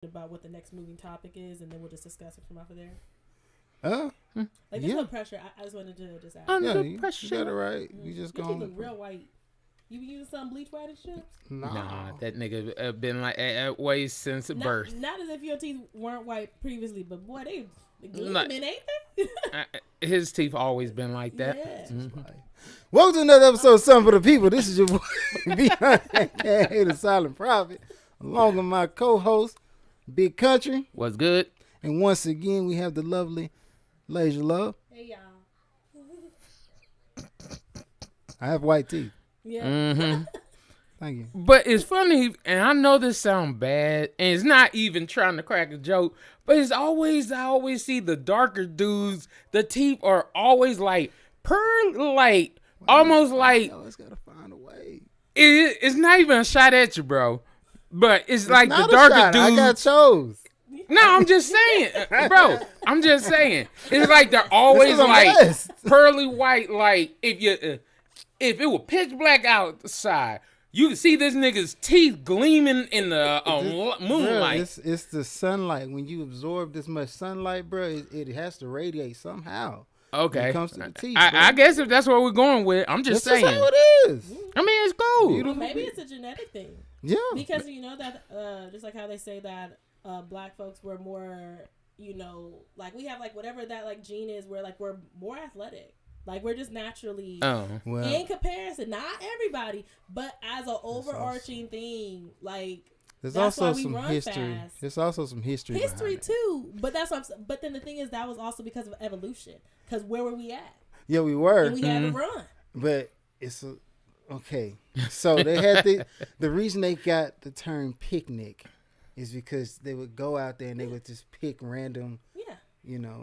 about what the next moving topic is, and then we'll just discuss it from off of there. Like, there's yeah. no pressure. I just wanted to just ask. Under You pressure. got it right. You just Your go. teeth look real white. You been using some bleach white and shit? Nah, that nigga been like that way since birth. Not as if your teeth weren't white previously, but boy, they gleaming, Like- ain't they? His teeth always been like that. Yeah. Welcome to another episode of Something for the People. This is your boy, B.I.A. the Silent Prophet, along with my co-host, Big Country. What's good? And once again, we have the lovely Lasia Love. Hey, y'all. I have white teeth. Yeah. Mm-hmm. Thank you. But it's funny, and I know this sounds bad, and it's not even trying to crack a joke, but I always see the darker dudes, the teeth are always like pearl, like almost like It's got to find a way. it's not even a shot at you, bro. But it's like the Not a darker shot. dudes. I got chose. No, I'm just saying, bro. I'm just saying. It's like they're always This is a like mess. pearly white. Like if it were pitch black outside, you could see this nigga's teeth gleaming in the moonlight. Bruh, it's the sunlight. When you absorb this much sunlight, bro, it has to radiate somehow. When Okay, it comes to the teeth, I guess if that's where we're going with, I'm just That's saying. how it is. I mean, it's cool. Well, maybe it's a genetic thing. Yeah. Because you know that, just like how they say that black folks were more, like we have like whatever that like gene is, where like we're more athletic. Like we're just naturally, Well, in comparison, not everybody, but as an overarching thing, like there's that's also why we some run history. fast. There's also some history. History behind it. too. But that's what I'm saying. But then the thing is, that was also because of evolution. Because where were we at? Yeah, we were, And we had to run. but it's okay. So they had the reason they got the term picnic is because they would go out there and they would just pick random. Yeah.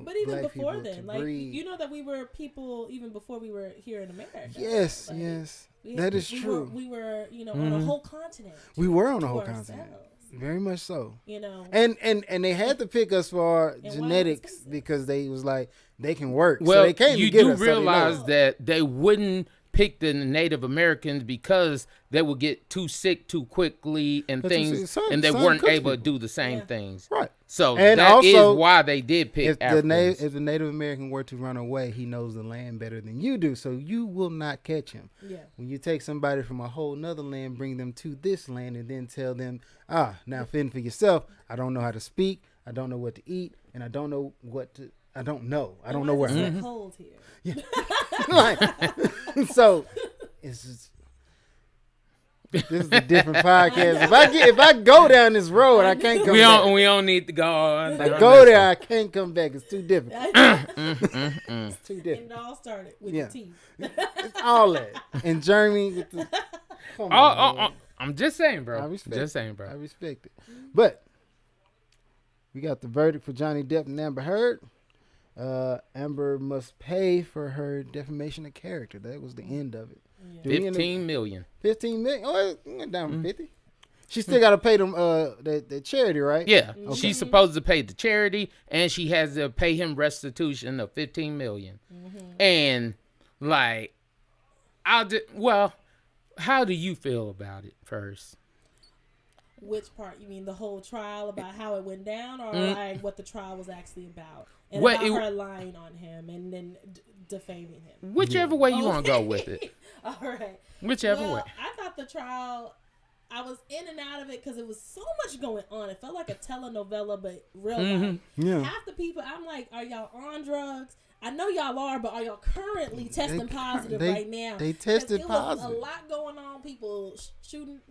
But even before then, like you know that we were people even before we were here in America. Yes, like, yes, that is true. We were on a whole continent. We were on a to whole ourselves, continent, very much so. And they had to pick us for our And why genetics expensive? because they was like they can work. Well, so they came you to get do us, so they realize know. that they wouldn't pick the Native Americans because they would get too sick too quickly and But things, some- and they some weren't cooks able to people. do the same Yeah. things. Right. So And that is also, why they did pick If Africans. the Native American were to run away, he knows the land better than you do, so you will not catch him. Yeah. When you take somebody from a whole nother land, bring them to this land, and then tell them, now fend for yourself. I don't know how to speak. I don't know what to eat, and I don't know what to. I don't know. I don't know where I'm It's at. so cold here. Like, so it's just. This is a different podcast. If I go down this road, I can't come back. We don't need to go. If I go there, I can't come back. It's too different. It's too And different. it all started with Yeah. the teeth. It's all that. And Jeremy with the. Come on, man. I'm just saying, bro. I respect Just it. saying, bro. I respect it. But we got the verdict for Johnny Depp and Amber Heard. Amber must pay for her defamation of character. That was the end of it. Yeah. Do we end up- 15 million. 15 million. Oh, it went down from 50. She still got to pay them the charity, right? Yeah, Okay. she's supposed to pay the charity, and she has to pay him restitution of 15 million. And like, how do you feel about it first? Which part? You mean the whole trial about how it went down, or like what the trial was actually about, and What about it- her lying on him and then defaming him? Whichever way you want to go with it. All right. Whichever Well, way. I thought the trial, I was in and out of it because it was so much going on. It felt like a telenovela, but real life. Yeah. Half the people, I'm like, are y'all on drugs? I know y'all are, but are y'all currently testing positive right now? They 'Cause tested it was positive. a lot going on. People shooting,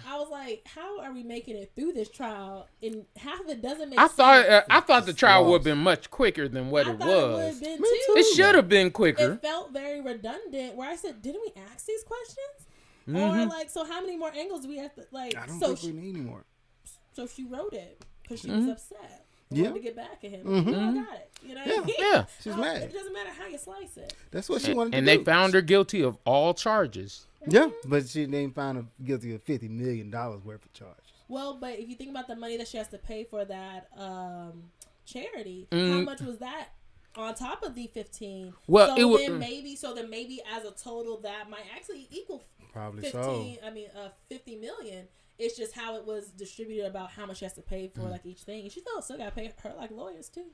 I was like, how are we making it through this trial? And half of it doesn't make sense. I thought the trial would have been much quicker than what I it thought it would was. have been Me too. too. It should have been quicker. It felt very redundant. Where I said, didn't we ask these questions? Or like, so how many more angles do we have to like? I don't So think we need any more. so she wrote it because she was upset. Yeah. Wanted to get back at him. I got it. You know what I mean? Yeah. She's It mad. doesn't matter how you slice it. That's what she wanted And to they do. found her guilty of all charges. Yeah, but she didn't find her guilty of $50 million worth of charges. Well, but if you think about the money that she has to pay for that charity, how much was that on top of the 15? Well, so it then maybe as a total that might actually equal Probably 15. so. I mean, 50 million. It's just how it was distributed about how much she has to pay for like each thing. And she still got to pay her like lawyers too.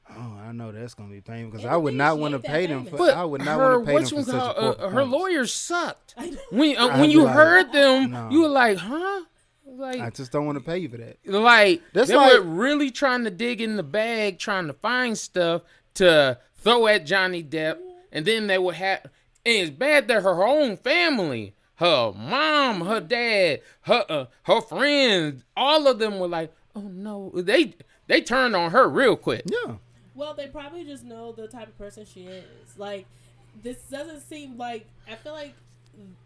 Oh, I know that's gonna be painful because And I the would thing not is, she want to ain't that pay them. famous. For, I would not want to pay them for such a her lawyers sucked. I know. When I'd when be you like, heard them, no. you were like, huh? Like, I just don't want to pay you for that. like That's they like- were really trying to dig in the bag, trying to find stuff to throw at Johnny Depp, and then they would have. And it's bad that her own family, her mom, her dad, her friends, all of them were like, "Oh no!" They turned on her real quick. Yeah. Well, they probably just know the type of person she is. Like, this doesn't seem like, I feel like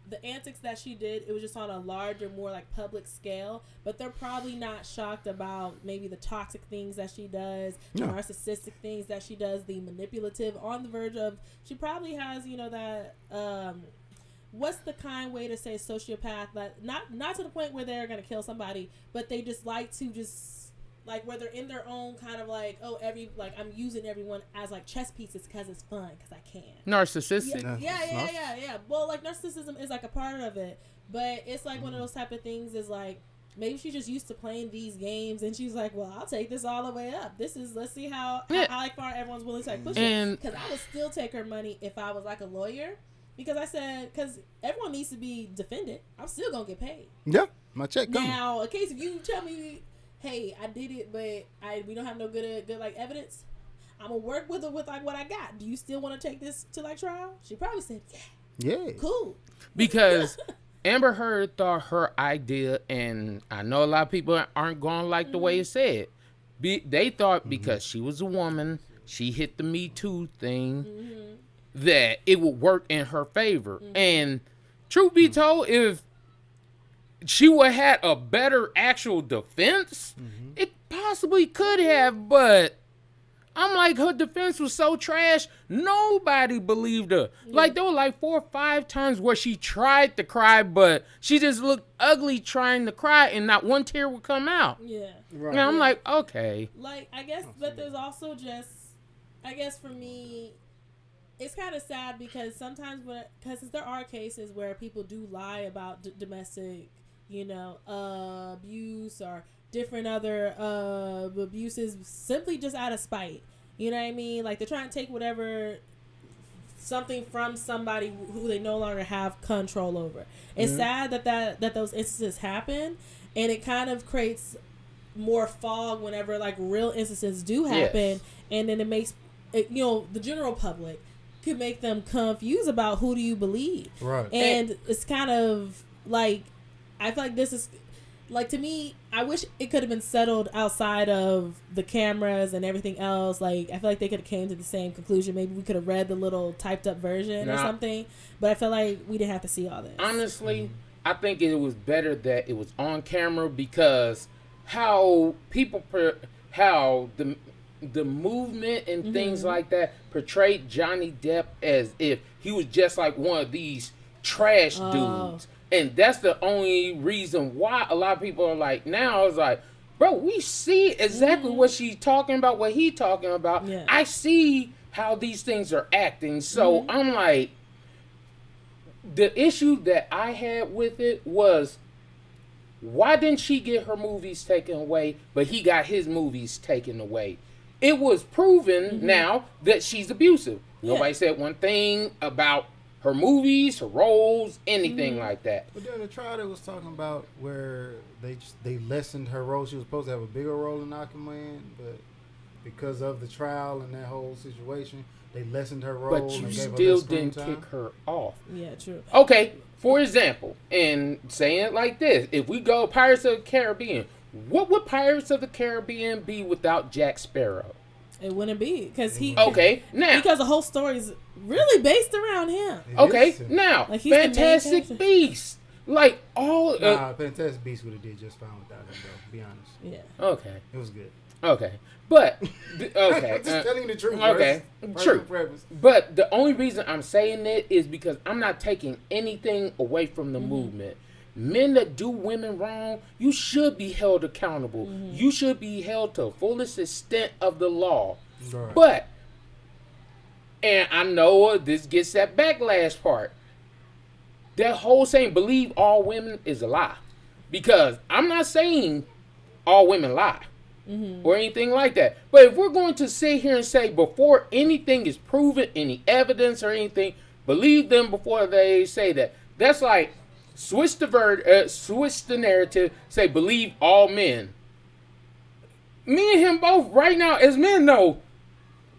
the antics that she did, it was just on a larger, more like public scale, but they're probably not shocked about maybe the toxic things that she does, the narcissistic things that she does, the manipulative, on the verge of, she probably has, you know, that, what's the kind way to say sociopath, that not to the point where they're going to kill somebody, but they just like to just, like, where they're in their own kind of like, oh, I'm using everyone as like chess pieces because it's fun, because I can. Narcissistic. Yeah. Well, like, narcissism is like a part of it, but it's like one of those type of things is like, maybe she's just used to playing these games, and she's like, well, I'll take this all the way up. Let's see how far everyone's willing to like push it. Because I would still take her money if I was like a lawyer, because because everyone needs to be defended. I'm still gonna get paid. Yeah, my check coming. Now, in case if you tell me, hey, I did it, but we don't have no good like evidence, I'm gonna work with her with like what I got. Do you still want to take this to like trial? She probably said, yeah, cool. Because Amber Heard thought her idea, and I know a lot of people aren't going to like the way it's said. They thought because she was a woman, she hit the Me Too thing, that it would work in her favor. And truth be told, if she would have had a better actual defense, it possibly could have, but I'm like, her defense was so trash, nobody believed her. Like, there were like 4 or 5 times where she tried to cry, but she just looked ugly trying to cry, and not one tear would come out. Yeah. Right. And I'm like, okay. Like, I guess, but there's also just, I guess for me, it's kind of sad because sometimes because there are cases where people do lie about domestic, abuse or different other abuses simply just out of spite. You know what I mean? Like, they're trying to take something from somebody who they no longer have control over. It's sad that those instances happen, and it kind of creates more fog whenever like real instances do happen, and then it makes it, the general public could make them confused about who do you believe. Right. And it's kind of like, I feel like this is like, to me, I wish it could have been settled outside of the cameras and everything else. Like, I feel like they could have came to the same conclusion. Maybe we could have read the little typed up version or something, but I feel like we didn't have to see all this. Honestly, I think it was better that it was on camera, because how people how the movement and things like that portrayed Johnny Depp as if he was just like one of these trash dudes. And that's the only reason why a lot of people are like, now it's like, bro, we see exactly what she's talking about, what he talking about. Yeah. I see how these things are acting. So I'm like, the issue that I had with it was, why didn't she get her movies taken away, but he got his movies taken away? It was proven now that she's abusive. Nobody said one thing about her movies, her roles, anything like that. But during the trial, they was talking about where they lessened her role. She was supposed to have a bigger role in Aquaman, but because of the trial and that whole situation, they lessened her role. But you and gave still her didn't time. kick her off. Yeah, true. Okay, for example, and saying it like this, if we go Pirates of the Caribbean, what would Pirates of the Caribbean be without Jack Sparrow? It wouldn't be, because because the whole story is really based around him. Now, like, he's Fantastic Beasts, like all. Fantastic Beasts would have did just fine without him, though. To be honest. Yeah. Okay. It was good. Okay, but okay. Just telling the truth. Okay, true. But the only reason I'm saying it is because I'm not taking anything away from the movement. Men that do women wrong, you should be held accountable. You should be held to the fullest extent of the law. Right. But, and I know this gets that backlash part, that whole saying, believe all women, is a lie. Because I'm not saying all women lie or anything like that. But if we're going to sit here and say before anything is proven, any evidence or anything, believe them before they say that. That's like switch the narrative, say believe all men. Me and him both right now as men know,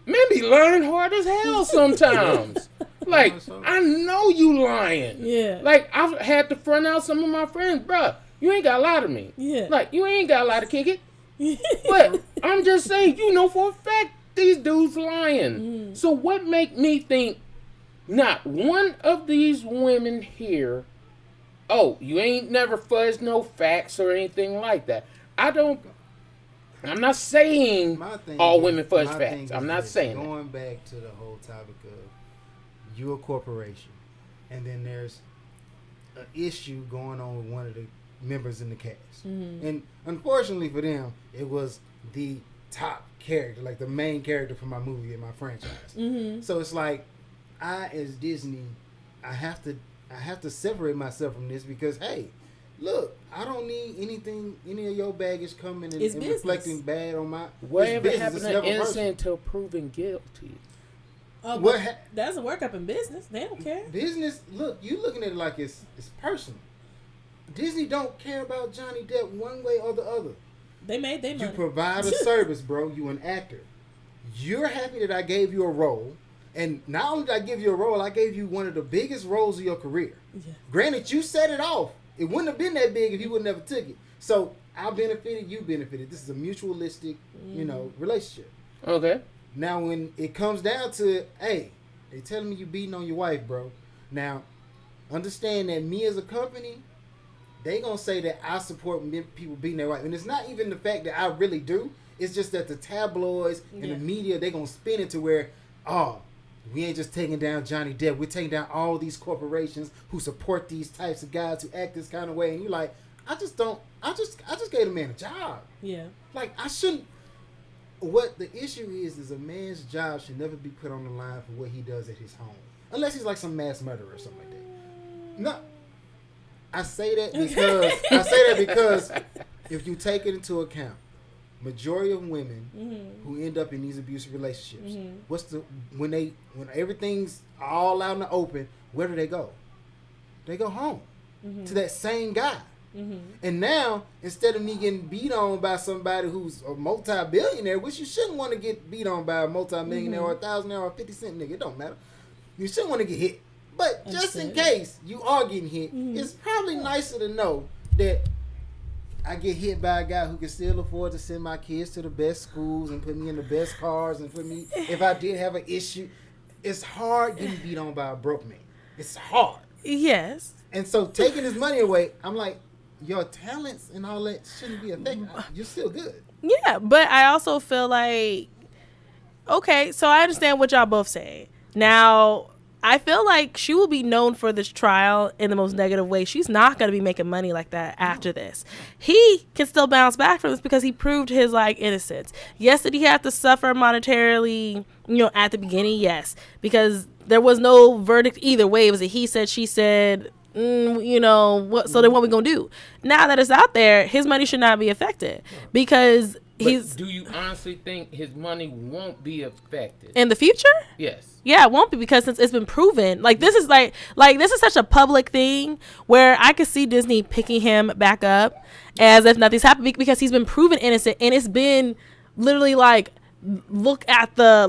men be lying hard as hell sometimes. Like, I know you lying. Yeah. Like, I've had to front out some of my friends, bruh, you ain't got to lie to me. Yeah. Like, you ain't got to lie to kick it. But I'm just saying, you know for a fact these dudes lying. So what make me think not one of these women here, oh, you ain't never fuzzed no facts or anything like that. I'm not saying all women fudge facts. I'm not saying that. Going back to the whole topic of you a corporation, and then there's an issue going on with one of the members in the cast. And unfortunately for them, it was the top character, like the main character for my movie and my franchise. So it's like, I as Disney, I have to separate myself from this because, hey, look, I don't need any of your baggage coming and reflecting bad on my. Whatever happened to innocent till proven guilty? That doesn't work up in business. They don't care. Business, look, you looking at it like it's personal. Disney don't care about Johnny Depp one way or the other. They made their money. You provide a service, bro. You an actor. You're happy that I gave you a role. And not only did I give you a role, I gave you one of the biggest roles of your career. Yeah. Granted, you set it off. It wouldn't have been that big if you would never took it. So I benefited, you benefited. This is a mutualistic, relationship. Okay. Now when it comes down to, hey, they telling me you beating on your wife, bro. Now, understand that me as a company, they gonna say that I support people beating their wife, and it's not even the fact that I really do. It's just that the tabloids and the media, they gonna spin it to where, oh, we ain't just taking down Johnny Depp. We're taking down all these corporations who support these types of guys who act this kind of way. And you're like, I just gave the man a job. Yeah. Like, I shouldn't. What the issue is a man's job should never be put on the line for what he does at his home. Unless he's like some mass murderer or something like that. No. I say that because if you take it into account, majority of women who end up in these abusive relationships, when everything's all out in the open, where do they go? They go home to that same guy. And now, instead of me getting beat on by somebody who's a multi-billionaire, which you shouldn't want to get beat on by a multi-millionaire or $1,000 or 50 cent nigga, it don't matter. You shouldn't want to get hit. But just in case you are getting hit, it's probably nicer to know that I get hit by a guy who can still afford to send my kids to the best schools and put me in the best cars and put me, if I did have an issue. It's hard getting beat on by a broke man. It's hard. Yes. And so taking his money away, I'm like, your talents and all that shouldn't be affected. You're still good. Yeah, but I also feel like, okay, so I understand what y'all both say. Now, I feel like she will be known for this trial in the most negative way. She's not going to be making money like that after this. He can still bounce back from this because he proved his innocence. Yes, did he have to suffer monetarily, at the beginning? Yes, because there was no verdict either way. It was a he said, she said, what? So then what we going to do? Now that it's out there, his money should not be affected because do you honestly think his money won't be affected in the future? Yes. Yeah, it won't be because since it's been proven, this is this is such a public thing where I could see Disney picking him back up as if nothing's happened because he's been proven innocent, and it's been literally look at the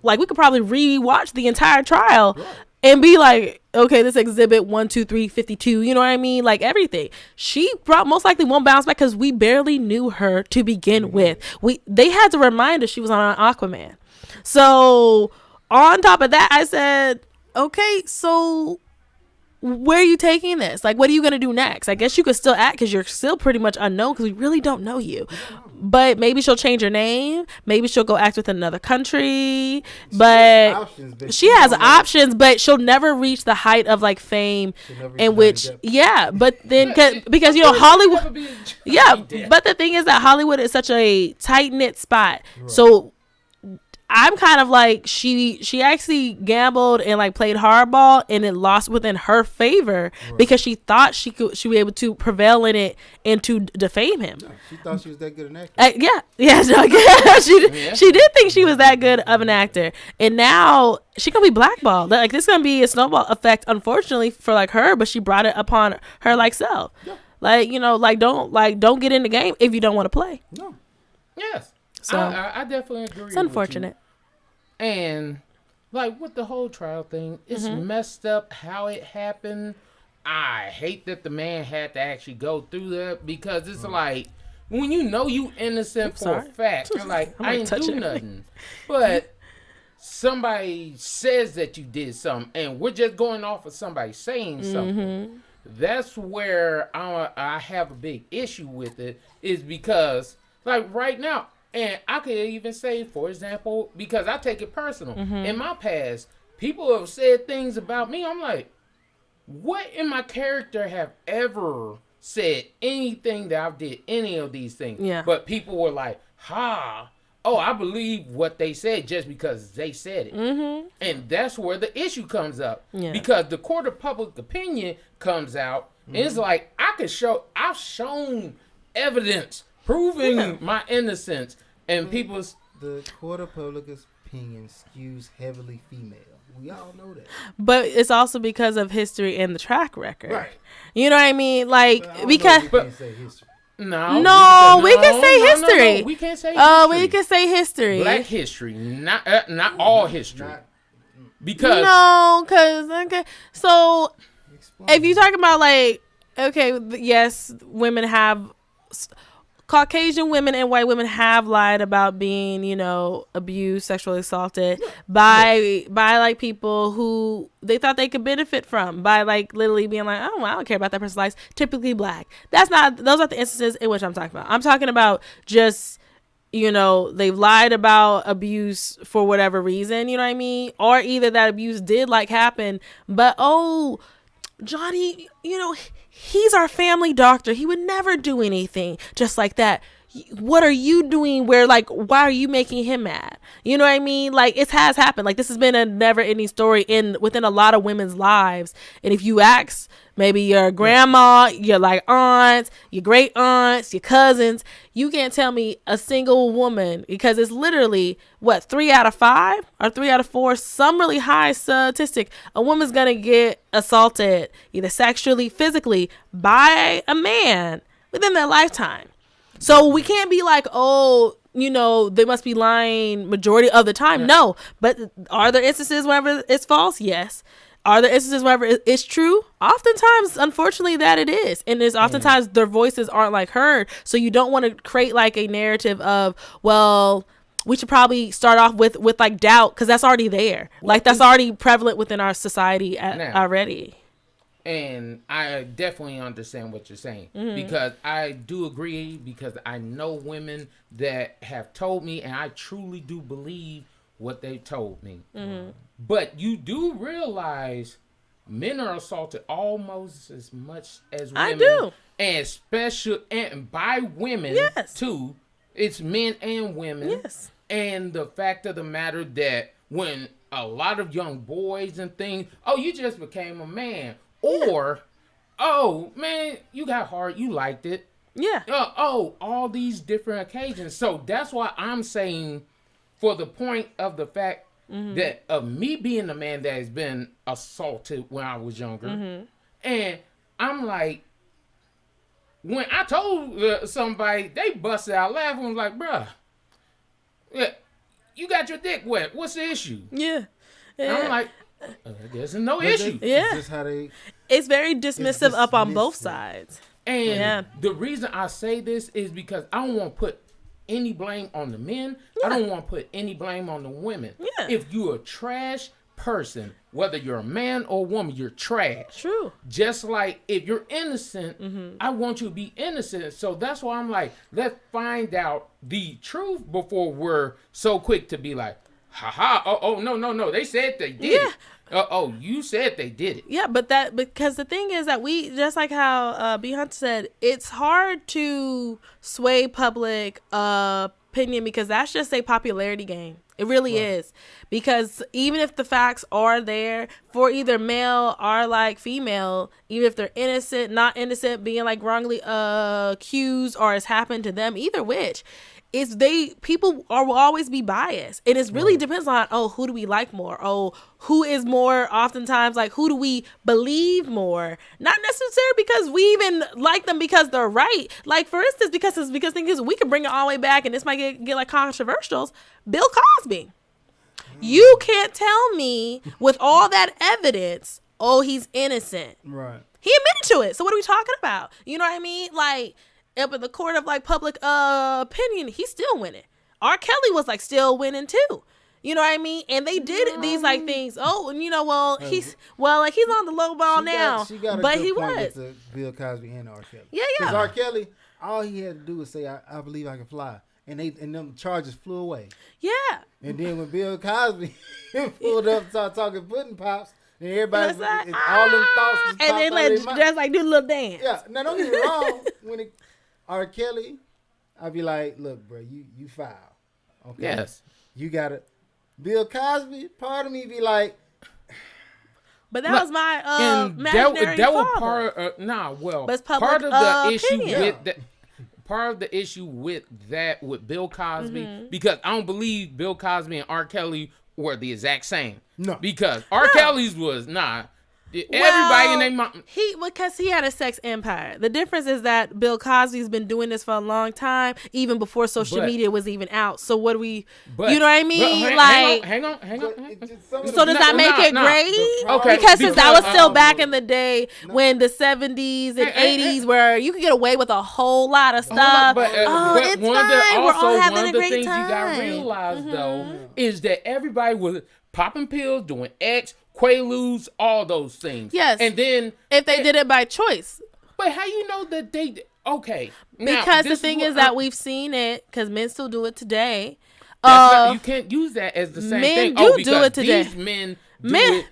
we could probably rewatch the entire trial and be like, okay, this exhibit 1, 2, 3, 52, you know what I mean? Everything. She most likely won't bounce back because we barely knew her to begin with. They had to remind us she was on Aquaman. So on top of that, I said, okay, so where are you taking this? What are you going to do next? I guess you could still act because you're still pretty much unknown because we really don't know you. But maybe she'll change her name. Maybe she'll go act with another country. But she has options, but she'll never reach the height of fame in which, but then because Hollywood, but the thing is that Hollywood is such a tight knit spot. Right. So I'm kind of like she actually gambled and like played hardball, and it lost within her favor because she thought she would be able to prevail in it and to defame him. No, she thought she was that good an actor. She did think she was that good of an actor, and now she gonna be blackballed. Like this gonna be a snowball effect, unfortunately for like her, but she brought it upon her like self. Yeah. Like don't get in the game if you don't want to play. No. Yes. So I definitely agree. it's unfortunate. And like with the whole trial thing, it's messed up how it happened. I hate that the man had to actually go through that because it's like when you know you innocent for a fact, you're like, I ain't do nothing. But somebody says that you did something and we're just going off of somebody saying something. That's where I have a big issue with it, is because like right now, and I could even say, for example, because I take it personal. In my past, people have said things about me. I'm like, what in my character have ever said anything that I did any of these things? Yeah. But people were like, I believe what they said just because they said it. And that's where the issue comes up. Yeah. Because the court of public opinion comes out, and it's like, I've shown evidence proving my innocence, and people's The court of public opinion skews heavily female. We all know that. But it's also because of history and the track record. Right. You know what I mean? Like But I don't know because if we can't say history. No, we can say history. No, we can't say Oh, history. we can say history. Black history, not all history. Because No, because okay. So Explain. if you talking about like yes, women have Caucasian women and white women have lied about being, abused, sexually assaulted by like people who they thought they could benefit from, by like literally being like, oh, I don't care about that person's life. Typically black. Those aren't the instances in which I'm talking about. I'm talking about just, they've lied about abuse for whatever reason, you know what I mean? Or either that abuse did like happen, but Johnny, he's our family doctor. He would never do anything just like that. What are you doing where, like, why are you making him mad? You know what I mean? Like, it has happened. Like, this has been a never-ending story within a lot of women's lives. And if you ask maybe your grandma, your, like, aunts, your great aunts, your cousins, you can't tell me a single woman, because it's literally, 3 out of 5 or 3 out of 4, some really high statistic, a woman's going to get assaulted either sexually, physically by a man within their lifetime. So we can't be like, they must be lying majority of the time. Yeah. No, but are there instances whenever it's false? Yes. Are there instances whenever it's true? Oftentimes, unfortunately, that it is. And there's oftentimes their voices aren't like heard. So you don't want to create like a narrative of, well, we should probably start off with like doubt, because that's already there. Like that's already prevalent within our society already. And I definitely understand what you're saying, because I do agree, because I know women that have told me, and I truly do believe what they told me. But you do realize men are assaulted almost as much as women. I do. And by women too. It's men and women. Yes. And the fact of the matter that when a lot of young boys and things, you just became a man. Or, man, you got hard, you liked it. Yeah. All these different occasions. So that's why I'm saying, for the point of the fact that of me being a man that has been assaulted when I was younger, and I'm like, when I told somebody, they busted out laughing. I was like, bruh, you got your dick wet. What's the issue? Yeah. And I'm like, there's no issue. It's very dismissive up on both sides. And the reason I say this is because I don't want to put any blame on the men. I don't want to put any blame on the women. If you're a trash person, whether you're a man or a woman, you're trash. True. Just like if you're innocent, I want you to be innocent. So that's why I'm like, let's find out the truth before we're so quick to be like, no, they said they did it. You said they did it. Yeah, because the thing is that we, just like how B. Hunt said, it's hard to sway public opinion because that's just a popularity game. It really is. Because even if the facts are there for either male or like female, even if they're innocent, not innocent, being like wrongly accused or has happened to them, either which, people will always be biased. And it really depends on, who do we like more? Who is more oftentimes like, who do we believe more? Not necessarily because we even like them because they're right. Like for instance, because thing is we can bring it all the way back and this might get like controversial. Bill Cosby. You can't tell me with all that evidence, he's innocent. Right. He admitted to it. So what are we talking about? You know what I mean? Like, up in the court of like public opinion, he's still winning. R. Kelly was like still winning too. You know what I mean? And they did these like things. He's on the low ball now. But he was. With Bill Cosby and R. Kelly. Yeah. Because R. Kelly, all he had to do was say, I believe I can fly. And them charges flew away. Yeah. And then when Bill Cosby pulled up and started talking pudding pops, and everybody, like, all them thoughts just and then like just like do a little dance. Yeah. Now don't get me wrong. When R. Kelly, I'd be like, look, bro, you foul. Okay. Yes. You got it. Bill Cosby, part of me be like, but that was my imaginary that was father. part of the issue opinion. with that. Part of the issue with Bill Cosby, because I don't believe Bill Cosby and R. Kelly were the exact same. No. Because R. Kelly's was everybody in their mom. Because he had a sex empire. The difference is that Bill Cosby's been doing this for a long time, even before social media was even out. So what do we? You know what I mean? Hang on. So does that make it great? Okay. Because since that was still back in the day when the 70s and 80s, where you could get away with a whole lot of stuff. But it's one fine. We're all having one a of the great things time. you gotta realize though is that everybody was popping pills, doing X, Quaaludes, all those things. Yes. And then if they did it by choice. But how you know that they? Okay. Because the thing is that we've seen it, because men still do it today. You can't use that as the same thing. Men do it today. These men do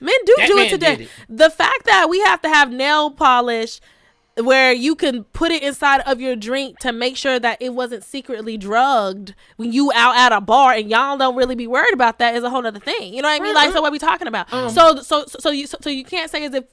it today. The fact that we have to have nail polish where you can put it inside of your drink to make sure that it wasn't secretly drugged when you out at a bar and y'all don't really be worried about that is a whole other thing. You know what I mean? Like, so what are we talking about? So you can't say as if,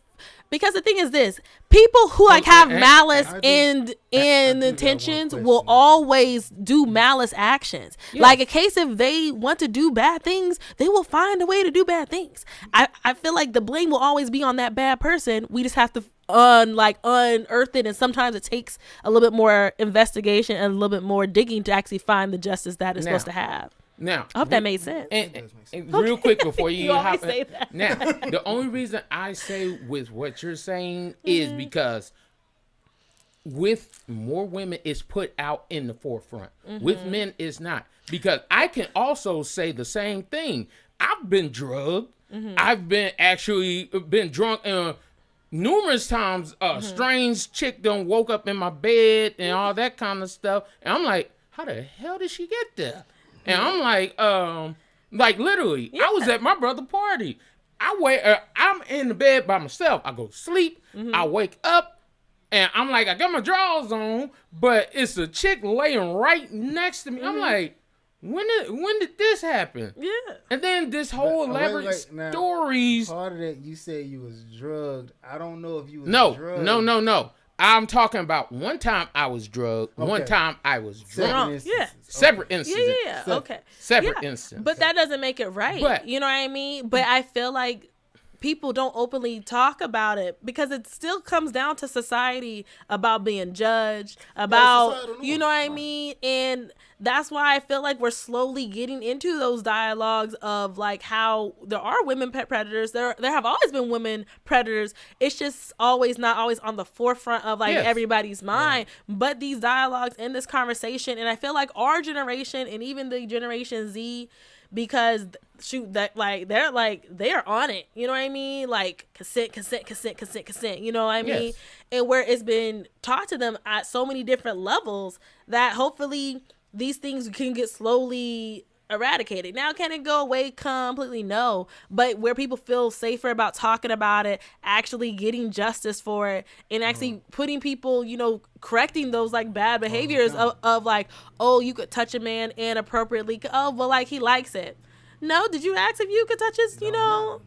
because the thing is this, people who like have malice in intentions will always do malice actions. Yeah. Like in case if they want to do bad things, they will find a way to do bad things. I feel like the blame will always be on that bad person. We just have to unearth it, and sometimes it takes a little bit more investigation and a little bit more digging to actually find the justice that it's supposed to have. Now, I hope that made sense. And real quick before you always say that. Now, the only reason I say with what you're saying is because with more women, it's put out in the forefront. With men, it's not. Because I can also say the same thing. I've been drugged. I've been drunk. Numerous times, strange chick done woke up in my bed and all that kind of stuff. And I'm like, how the hell did she get there? And I'm like literally, I was at my brother's party. I'm in the bed by myself. I go to sleep. I wake up and I'm like, I got my drawers on, but it's a chick laying right next to me. I'm like, when did this happen? Yeah. And then this whole elaborate stories. Part of that, you said you was drugged. I don't know if you was drugged. No. I'm talking about one time I was drugged. Okay. One time I was drunk. Separate instances. Yeah. Okay. Separate instances. But that doesn't make it right. But, you know what I mean? But I feel like people don't openly talk about it because it still comes down to society about being judged, about, you know what I mean? And that's why I feel like we're slowly getting into those dialogues of like how there are women predators. There have always been women predators. It's just not always on the forefront of like everybody's mind. Yeah. But these dialogues in this conversation, and I feel like our generation and even the Generation Z, because they're on it. You know what I mean? Like consent. You know what I mean? Yes. And where it's been taught to them at so many different levels that hopefully these things can get slowly eradicated. Now, can it go away completely? No. But where people feel safer about talking about it, actually getting justice for it, and actually putting people, you know, correcting those like bad behaviors of like, oh, you could touch a man inappropriately. Oh, well, like he likes it. No, did you ask if you could touch his, you know,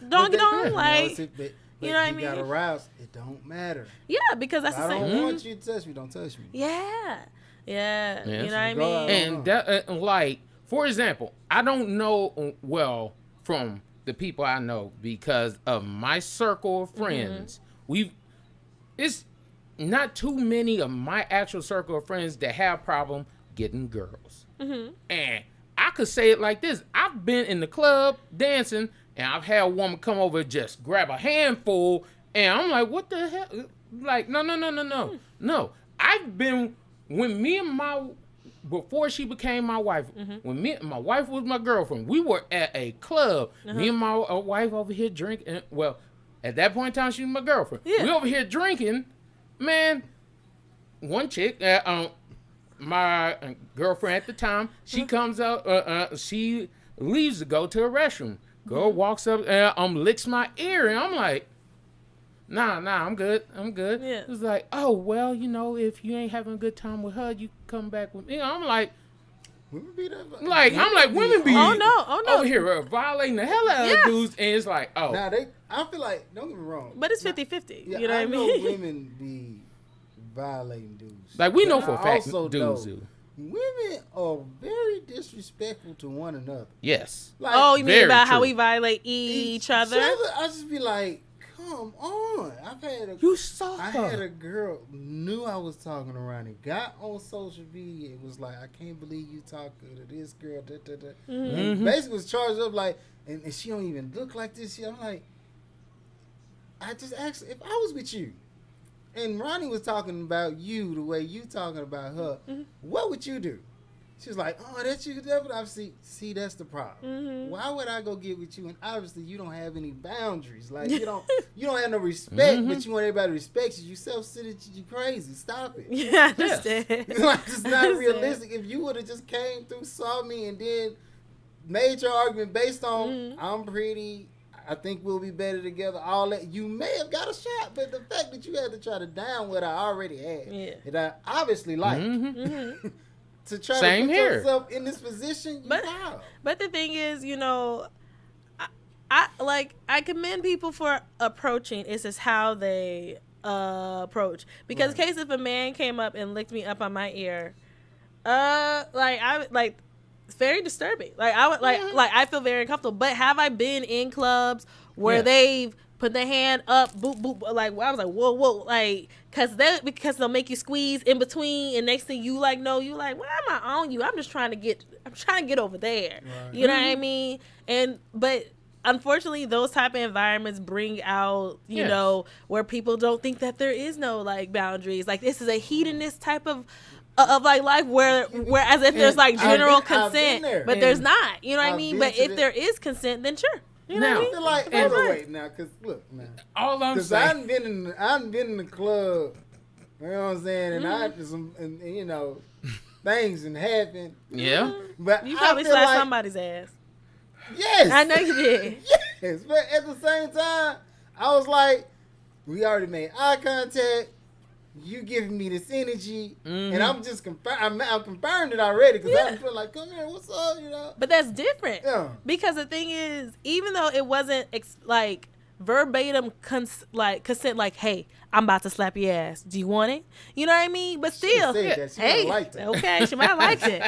donkey dong? Like, you know what I mean? Got aroused. It don't matter. Yeah, because that's the same. I don't want you to touch me. Don't touch me. Yeah. Yes. You know what I mean? And that, like, for example, I don't know well from the people I know because of my circle of friends. It's not too many of my actual circle of friends that have problem getting girls. And I could say it like this: I've been in the club dancing, and I've had a woman come over and just grab a handful, and I'm like, what the hell? Like, no. I've been before she became my wife, when my wife was my girlfriend, we were at a club. Me and my wife over here drinking. Well, at that point in time, she was my girlfriend. We over here drinking. Man, one chick, my girlfriend at the time, she comes out, she leaves to go to a restroom. Girl walks up and licks my ear, and I'm like, Nah, I'm good. Yeah. It's like, oh, well, you know, if you ain't having a good time with her, you come back with me. I'm like, women be over here violating the hell out of dudes, and it's like, oh. Now, I feel like, don't get me wrong. But it's 50-50. Yeah, you know what I mean? I know women be violating dudes. Like, we know for a fact dudes do. Women are very disrespectful to one another. Yes. Like, you mean about how we violate each other? I just be like, come on. I had a girl knew I was talking around and got on social media. It was like, I can't believe you talking to this girl. And basically was charged up like, and she don't even look like this. I'm like, I just asked if I was with you and Ronnie was talking about you the way you talking about her, what would you do? She was like, oh, that's you. See, that's the problem. Why would I go get with you? And obviously, you don't have any boundaries. Like, you don't have no respect, but you want everybody to respect you. You self-centered, you crazy. Stop it. Yeah, I understand. Like, it's not realistic. If you would have just came through, saw me, and then made your argument based on, I'm pretty, I think we'll be better together, all that, you may have got a shot. But the fact that you had to try to down what I already had, that I obviously liked. To try to put yourself in this position, but the thing is, you know, I commend people for approaching. It's just how they approach. Because in case if a man came up and licked me up on my ear, it's very disturbing. Like I would like I feel very uncomfortable. But have I been in clubs where they've put their hand up, boop, boop, like I was like, whoa, like, because they'll make you squeeze in between, and next thing you like, no, you like, why am I on you? I'm trying to get over there. Right. You know what I mean? But unfortunately, those type of environments bring out, you know, where people don't think that there is no like boundaries. Like this is a hedonist type of like life whereas if there's like general consent, but there's not. You know what I mean? But if there is consent, then sure. You know what I mean? Like, wait now, because look, man. All I'm saying. I've been in the club, you know what I'm saying, and I had some, and you know, things and happen. Yeah. But you probably slapped somebody's ass. Yes. I know you did. Yes, but at the same time, I was like, we already made eye contact. You giving me this energy, and I'm just confirmed it already because I feel like, come here, what's up, you know? But that's different, because the thing is, even though it wasn't like verbatim consent, like, hey, I'm about to slap your ass. Do you want it? You know what I mean? But still, hey, okay, she might have liked it.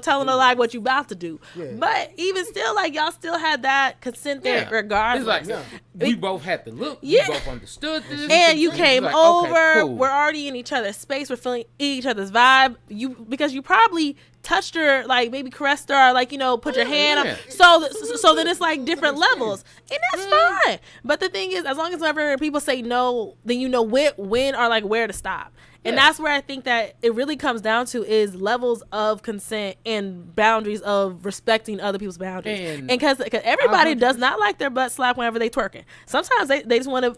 Telling her like what you about to do. Yeah. But even still, like y'all still had that consent there, regardless. It's like we both had to look. We both understood this. And you came over. Okay, cool. We're already in each other's space. We're feeling each other's vibe. Because you probably touched her, like maybe caressed her, or like, you know, put your hand up. So then it's like different levels, and that's fine. But the thing is, as long as whenever people say no, then you know when or like where to stop. And that's where I think that it really comes down to is levels of consent and boundaries of respecting other people's boundaries. And because everybody does not like their butt slap whenever they twerking. Sometimes they just want to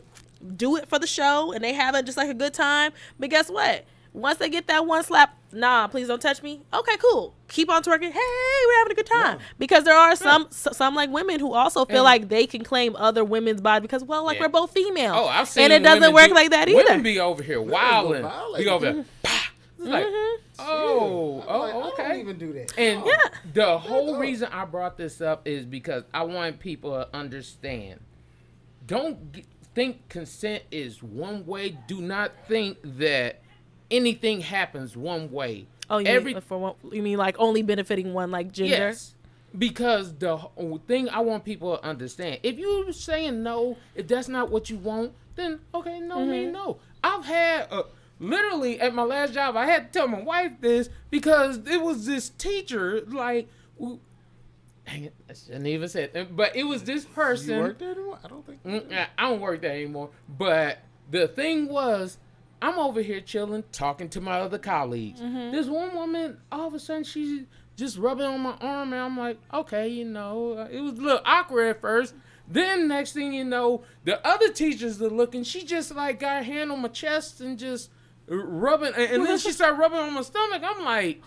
do it for the show and they have it just like a good time. But guess what? Once they get that one slap, nah, please don't touch me. Okay, cool. Keep on twerking. Hey, we're having a good time. Yeah. Because there are some like women who also feel And- like they can claim other women's body because, well, like we're both female. Oh, I've seen and it doesn't women work like that either. Women be over here wilding. Be over there. Bah! It's like, oh, I okay. don't even do that. And Oh. the whole up. reason I brought this up is because I want people to understand. Don't think consent is one way. Do not think that anything happens one way. Oh, you mean like only benefiting one like gender? Yes. Because the thing I want people to understand, if you saying no, if that's not what you want, then okay, no mean no. I've had literally at my last job, I had to tell my wife this because it was this teacher like, dang it, I shouldn't even say it, but it was this person. You work there anymore? I don't think. I don't work there anymore. But the thing was, I'm over here chilling, talking to my other colleagues. This one woman, all of a sudden, she's just rubbing on my arm, and I'm like, okay, it was a little awkward at first. Then next thing you know, the other teachers are looking. She just like got her hand on my chest and just rubbing, and then she started rubbing on my stomach. I'm like,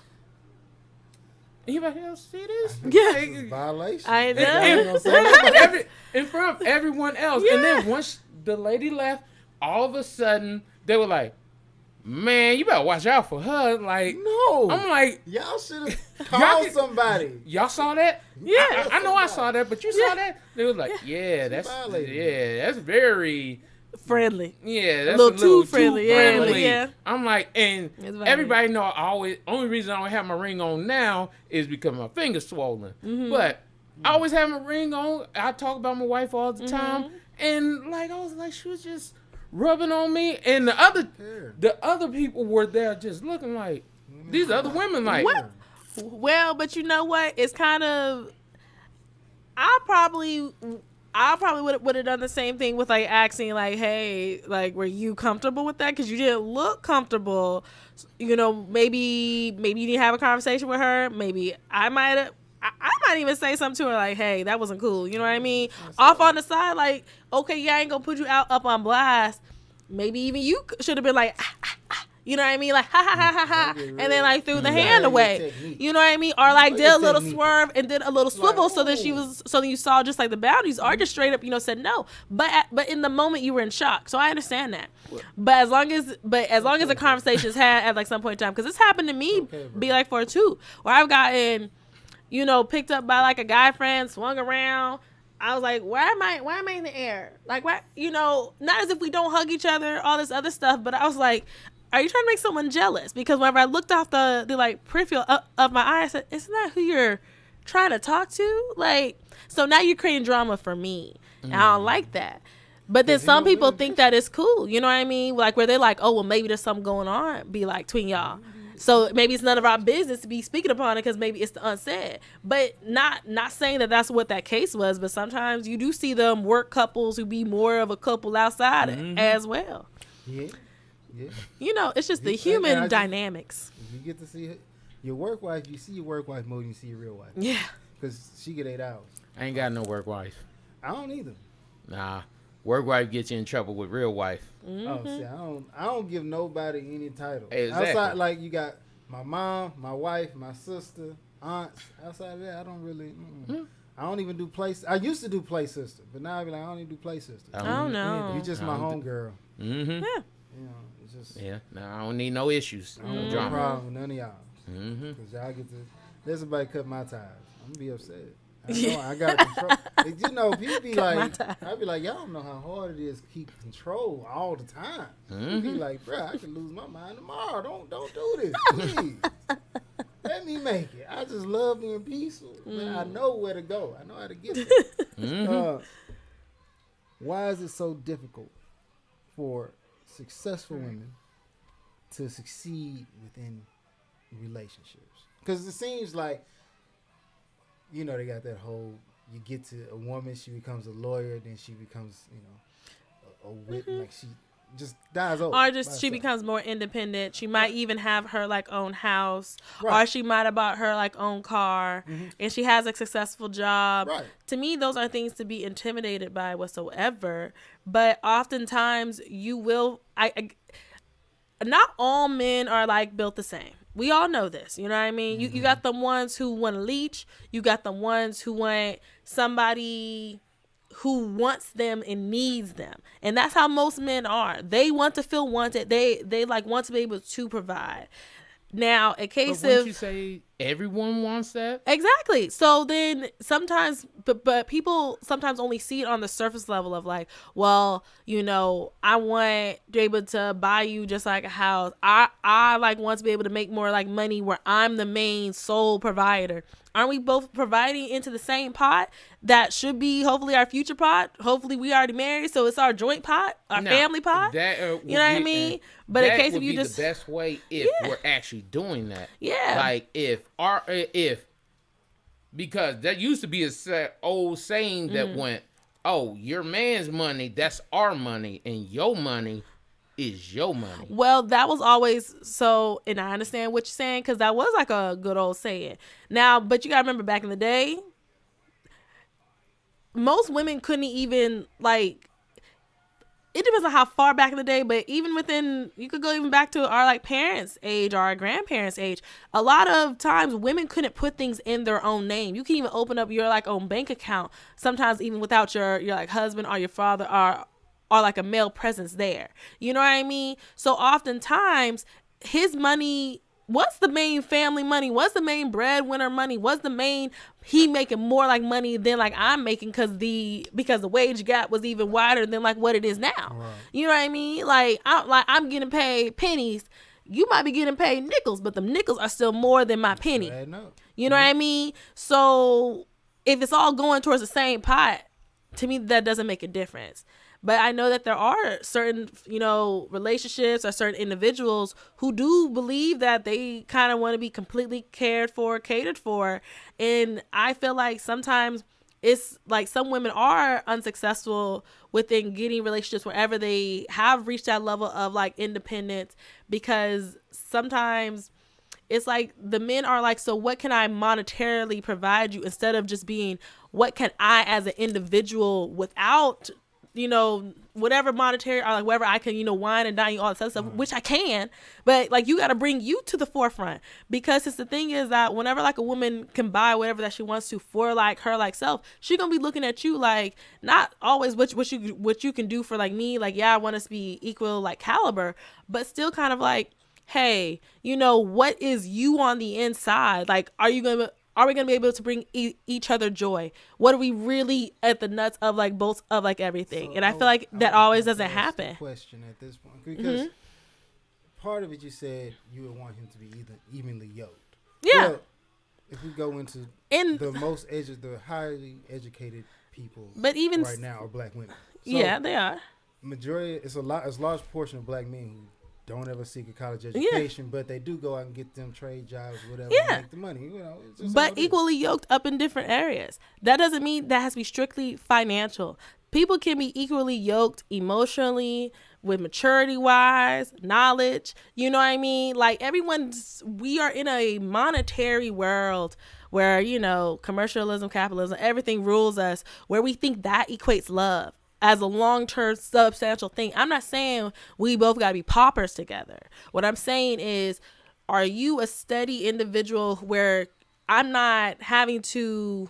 anybody else see this? Yeah. Violation. I know. ain't gonna say nothing. In front of everyone else. Yeah. And then once the lady left, all of a sudden they were like, man, you better watch out for her. Like, No. I'm like, Y'all should have called get- somebody. y'all saw that? Yeah. I know I saw that, but you saw that? They was like, that's very, Friendly. that's little too friendly, yeah, friendly. yeah. I'm like, and It's violent. everybody know only reason I don't have my ring on now is because my finger's swollen. But I always have my ring on. I talk about my wife all the time. And like, I was like, she was just rubbing on me. And the other people were there just looking like, these other women like, What? Well, but you know what? It's kind of. I probably would have done the same thing with like asking like, hey, like, were you comfortable with that? Because you didn't look comfortable. Maybe you didn't have a conversation with her. Maybe I might even say something to her like, hey, that wasn't cool. You know what I mean? Off on the side, like, okay, yeah, I ain't gonna put you up on blast. Maybe even you should have been like, you know what I mean? Like, ha, ha, ha, ha, ha. And then, like, threw the hand away. You know what I mean? Or, like, did a little swerve and did a little swivel so that you saw just, like, the boundaries. Or just straight up, said no. But in the moment, you were in shock. So I understand that. But as long as the conversation's had at, like, some point in time. Because it's happened to me, be like, for two. Where I've gotten, picked up by, like, a guy friend, swung around. I was like, why am I in the air? Like, why, not as if we don't hug each other, all this other stuff. But I was like, are you trying to make someone jealous? Because whenever I looked off the like peripheral of my eye, I said, isn't that who you're trying to talk to? Like, so now you're creating drama for me. And I don't like that. But then some people think that it's cool. You know what I mean? Like, where they're like, oh, well, maybe there's something going on, be like, between y'all. So maybe it's none of our business to be speaking upon it because maybe it's the unsaid. But not saying that that's what that case was. But sometimes you do see them work couples who be more of a couple outside as well. Yeah. It's just the human dynamics. You get to see your work wife. You see your work wife more than you see your real wife. Yeah. Because she get 8 hours. I ain't got no work wife. I don't either. Nah, work wife gets you in trouble with real wife. Oh, see, I don't give nobody any title. Exactly. Outside, like, you got my mom, my wife, my sister, aunts. Outside of that, I don't really. I don't even do play. I used to do play sister, but now I be like, I don't even do play sister. I don't know. You just my homegirl. Mm-hmm. Yeah. It's just. Yeah. No, I don't need no issues. I don't No have a drama. problem with none of y'all. Because y'all get to. Let somebody cut my ties. I'm gonna be upset. I know I got control. People be like, I be like, y'all don't know how hard it is to keep control all the time. You be like, bro, I could lose my mind tomorrow. Don't do this, please. Let me make it. I just love being peaceful. Man, I know where to go. I know how to get there. Why is it so difficult for successful women to succeed within relationships? Because it seems like, they got that whole, you get to a woman, she becomes a lawyer, then she becomes, a wit, like she just dies over. Or just she becomes more independent. She might even have her like own house, Right. or she might have bought her like own car, and she has a successful job. Right. To me, those are things to be intimidated by whatsoever. But oftentimes, you will. not all men are like built the same. We all know this. You know what I mean? You got the ones who want to leech. You got the ones who want somebody who wants them and needs them. And that's how most men are. They want to feel wanted. They like want to be able to provide. Now, a case But wouldn't of you say everyone wants that? exactly. So then sometimes, but people sometimes only see it on the surface level of like, well, you know, I want to be able to buy you just like a house. I like want to be able to make more like money where I'm the main sole provider. Aren't we both providing into the same pot that should be hopefully our future pot? Hopefully we already married, so it's our joint pot, our family pot. That, you know what I mean? But in case of you just the best way if we're actually doing that. Yeah. Like if because there used to be a old saying that went, "Oh, your man's money, that's our money, and your money is your money." Well, that was always so, and I understand what you're saying because that was like a good old saying. Now, but you gotta remember back in the day, most women couldn't even like. It depends on how far back in the day, but even within, you could go even back to our like parents' age or our grandparents' age. A lot of times, women couldn't put things in their own name. You can even open up your like own bank account sometimes, even without your like husband or your father or like a male presence there. You know what I mean? So oftentimes his money, what's the main family money? What's the main breadwinner money? What's the main, he making more like money than like I'm making because the wage gap was even wider than like what it is now. Right. You know what I mean? Like I'm getting paid pennies. You might be getting paid nickels, but the nickels are still more than my penny. You know what I mean? So if it's all going towards the same pot, to me that doesn't make a difference. But I know that there are certain, you know, relationships or certain individuals who do believe that they kind of want to be completely cared for, catered for. And I feel like sometimes it's like some women are unsuccessful within getting relationships wherever they have reached that level of like independence, because sometimes it's like the men are like, so what can I monetarily provide you, instead of just being, what can I as an individual without, you know, whatever monetary or like whatever I can, you know, wine and dine you, all this other stuff, which I can, but like you got to bring you to the forefront, because it's the thing is that whenever like a woman can buy whatever that she wants to for like her like self, she gonna be looking at you like not always what you can do for like me, like yeah I want us to be equal like caliber, but still kind of like, hey, you know, what is you on the inside? Like, are we going to be able to bring each other joy? What are we really at the nuts of like both of like everything? So and I feel like that always doesn't happen. Question at this point, because part of it you said you would want him to be evenly yoked. Yeah. Well, if we go into the highly educated people, but even right now are black women. So yeah, they are. Majority, it's a large portion of black men who don't ever seek a college education, but they do go out and get them trade jobs, whatever, and make the money. You know, it's just but equally yoked up in different areas. That doesn't mean that has to be strictly financial. People can be equally yoked emotionally, with maturity wise, knowledge. You know what I mean? Like we are in a monetary world where, you know, commercialism, capitalism, everything rules us, where we think that equates love as a long-term substantial thing. I'm not saying we both got to be paupers together. What I'm saying is, are you a steady individual where I'm not having to,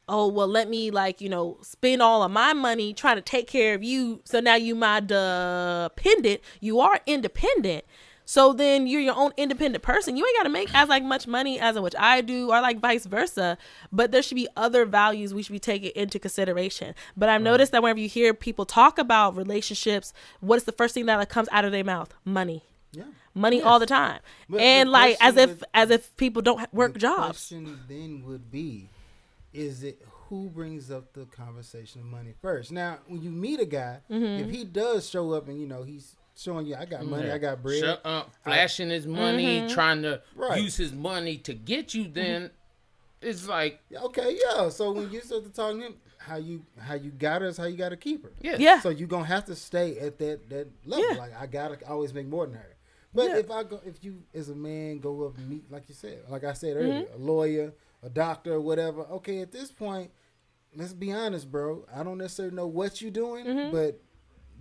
oh, well, let me like, you know, spend all of my money trying to take care of you, so now you my dependent. You are independent. So then you're your own independent person. You ain't got to make as like much money as in which I do, or like vice versa. But there should be other values we should be taking into consideration. But I've noticed that whenever you hear people talk about relationships, what is the first thing that comes out of their mouth? Money. Yeah. Money all the time. But and like as if people don't work jobs. The question then would be, is it who brings up the conversation of money first? Now, when you meet a guy, if he does show up and, you know, he's showing you, I got money, I got bread. Shut up, flashing his money, trying to use his money to get you, then it's like, okay, yeah. So when you start to talk to him, how you got her is how you got to keep her. Yeah. So you're going to have to stay at that level. Yeah. Like, I got to always make more than her. But if you as a man go up and meet, like you said, like I said earlier, a lawyer, a doctor, whatever, okay, at this point, let's be honest, bro. I don't necessarily know what you're doing, but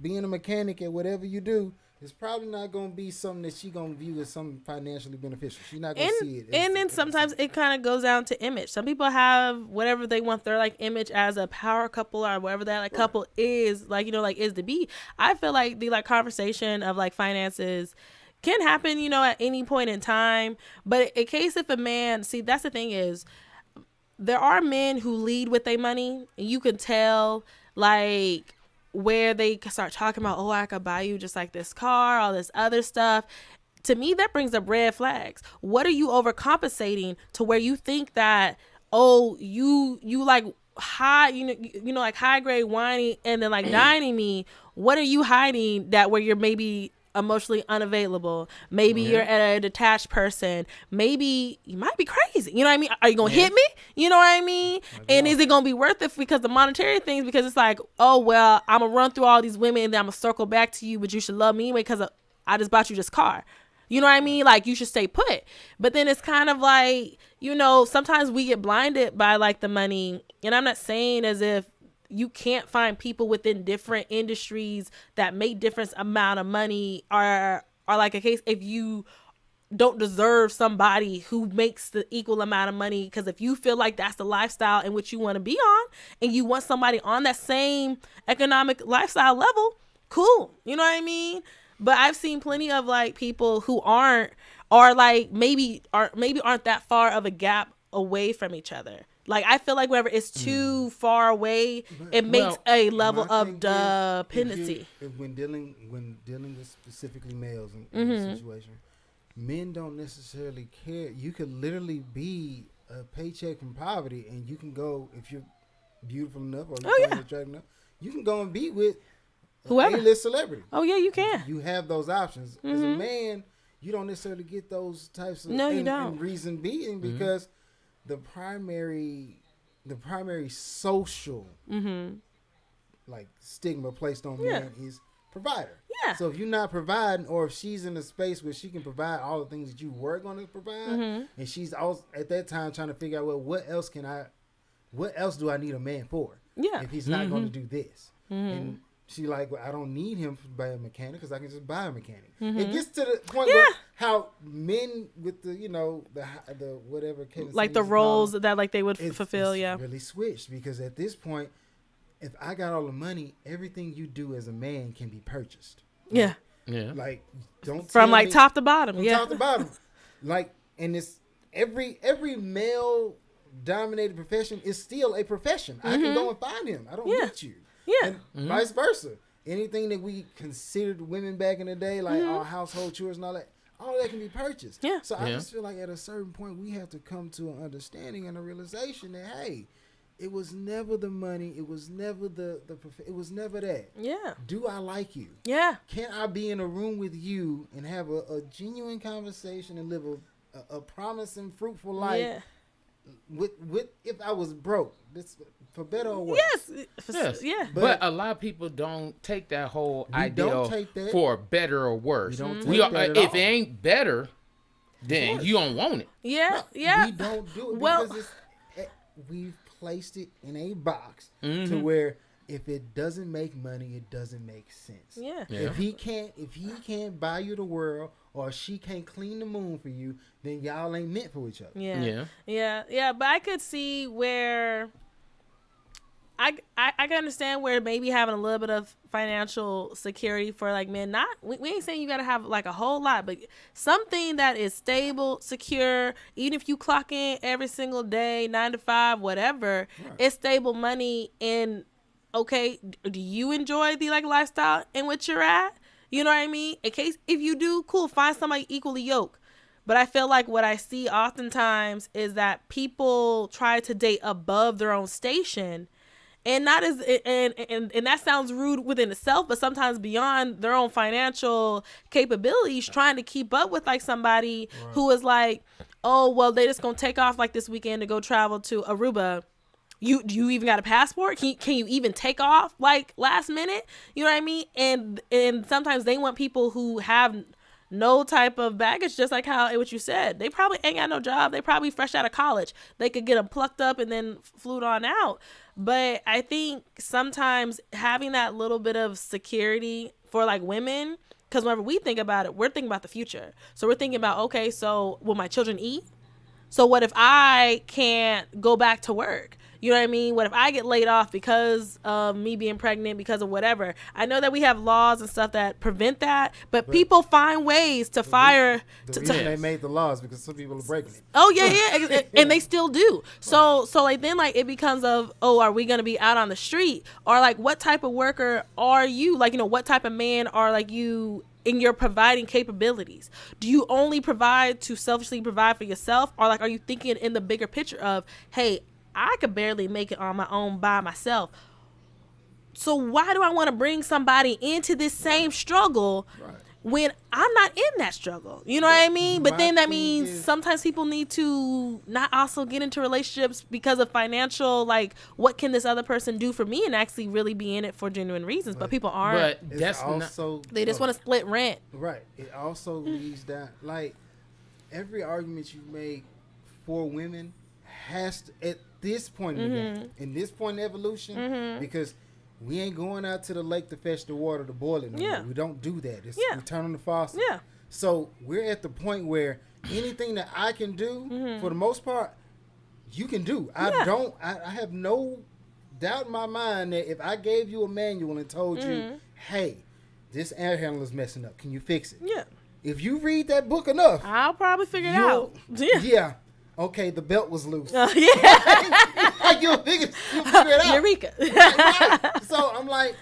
being a mechanic at whatever you do, it's probably not gonna be something that she gonna view as something financially beneficial. She's not gonna see it. And then sometimes it kind of goes down to image. Some people have whatever they want their like image as a power couple or whatever that like couple is like, like is to be. I feel like the like conversation of like finances can happen, at any point in time. But in case if a man, see, that's the thing is, there are men who lead with their money, and you can tell like where they start talking about, oh, I could buy you just like this car, all this other stuff. To me, that brings up red flags. What are you overcompensating to where you think that, oh, you like high, like high grade whining and then like dining me? What are you hiding that where you're maybe emotionally unavailable? Maybe you're a detached person. Maybe you might be crazy. You know what I mean? Are you gonna hit me? You know what I mean? And is it gonna be worth it because the monetary things? Because it's like, oh well, I'm gonna run through all these women and then I'm gonna circle back to you, but you should love me anyway because I just bought you this car. You know what I mean? Like you should stay put. But then it's kind of like, sometimes we get blinded by like the money. And I'm not saying as if you can't find people within different industries that make different amount of money are like a case if you don't deserve somebody who makes the equal amount of money, because if you feel like that's the lifestyle in which you want to be on and you want somebody on that same economic lifestyle level, cool. You know what I mean? But I've seen plenty of like people who aren't, or like maybe aren't that far of a gap away from each other. Like I feel like whenever it's too far away, it makes a level of dependency. When dealing with specifically males in this situation, men don't necessarily care. You could literally be a paycheck from poverty, and you can go, if you're beautiful enough or you're attractive enough, you can go and be with whoever, A-list celebrity. Oh yeah, you can. You have those options. As a man, you don't necessarily get those types of. No, you don't. And reason being because the primary social like stigma placed on men is provider. Yeah. So if you're not providing, or if she's in a space where she can provide all the things that you were going to provide, and she's also at that time trying to figure out, well, what else do I need a man for? Yeah. If he's not going to do this, and she like, well, I don't need him to buy a mechanic because I can just buy a mechanic. It gets to the point where how men with the the whatever like the roles that like they would fulfill, it's really switched, because at this point, if I got all the money, everything you do as a man can be purchased. Yeah. Yeah. Like don't from like top to bottom. Top to bottom. Like, and it's every male dominated profession is still a profession. I can go and find him. I don't need you. Yeah. And vice versa. Anything that we considered women back in the day, like our household chores and all that can be purchased. Yeah. So I just feel like at a certain point we have to come to an understanding and a realization that, hey, it was never the money. It was never it was never that. Yeah. Do I like you? Yeah. Can I be in a room with you and have a genuine conversation and live a promising, fruitful life? Yeah. With if I was broke, this for better or worse. Yes. Yeah. But a lot of people don't take that whole idea for better or worse. If it ain't better, then you don't want it. No, Yeah. we don't do it because we've placed it in a box to where if it doesn't make money, it doesn't make sense. Yeah. If he can't buy you the world, or she can't clean the moon for you, then y'all ain't meant for each other. Yeah. But I could see where I can understand where maybe having a little bit of financial security for like men. Not we ain't saying you gotta have like a whole lot, but something that is stable, secure. Even if you clock in every single day, 9 to 5, whatever, it's stable money. And okay, do you enjoy the like lifestyle in which you're at? You know what I mean? In case if you do, cool, find somebody equally yoked. But I feel like what I see oftentimes is that people try to date above their own station, and not as and that sounds rude within itself, but sometimes beyond their own financial capabilities, trying to keep up with like somebody who is like, oh well, they just gonna take off like this weekend to go travel to Aruba. Do you even got a passport? Can you even take off like last minute? You know what I mean? And sometimes they want people who have no type of baggage, just like what you said. They probably ain't got no job. They probably fresh out of college. They could get them plucked up and then flued on out. But I think sometimes having that little bit of security for like women Because whenever we think about it, we're thinking about the future. So we're thinking about, okay, so will my children eat? So what if I can't go back to work? You know what I mean? What if I get laid off because of me being pregnant, because of whatever? I know that we have laws and stuff that prevent that, but people find ways to fire. The reason they made the laws because some people are breaking it. Oh yeah, and they still do. So like then like it becomes of, oh, are we gonna be out on the street, or like what type of worker are you? Like, you know, what type of man are like you in your providing capabilities? Do you only provide to selfishly provide for yourself, or like are you thinking in the bigger picture of, hey, I could barely make it on my own by myself, so why do I want to bring somebody into this same struggle when I'm not in that struggle? You know what I mean? But then that means sometimes people need to not also get into relationships because of financial, like, what can this other person do for me, and actually really be in it for genuine reasons. But people aren't. But that's also they just want to split rent. Right. It also leads down, like, every argument you make for women has to, at this point in the game, in this point in evolution, because we ain't going out to the lake to fetch the water to boil it no more. We don't do that. It's we turn on the faucet. Yeah. So we're at the point where anything that I can do, for the most part, you can do. I have no doubt in my mind that if I gave you a manual and told you, hey, this air handler's messing up, can you fix it? Yeah. If you read that book enough, I'll probably figure it out. Yeah. Okay, the belt was loose. Yeah. You'll figure it out. Eureka. Right. So I'm like,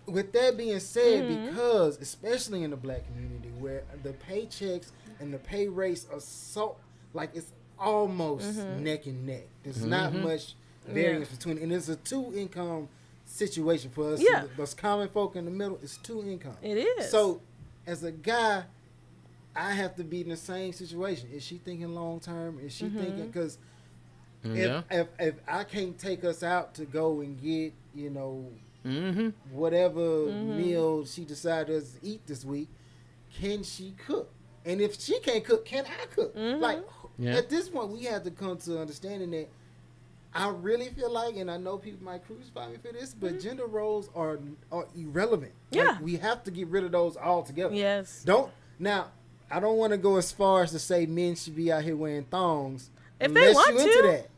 with that being said, because especially in the black community where the paychecks and the pay rates are so, like, it's almost neck and neck. There's not much variance between, and it's a 2-income situation for us. Yeah. Those common folk in the middle, it's 2 income. It is. So as a guy, I have to be in the same situation. Is she thinking long term? Is she thinking, because if I can't take us out to go and get, you know, whatever meal she decided to eat this week, can she cook? And if she can't cook, can I cook? Like, at this point, we have to come to understanding that I really feel like, and I know people might crucify me for this, but gender roles are irrelevant. Yeah. Like, we have to get rid of those altogether. Yes. Now, I don't want to go as far as to say men should be out here wearing thongs. If they want you to. into that.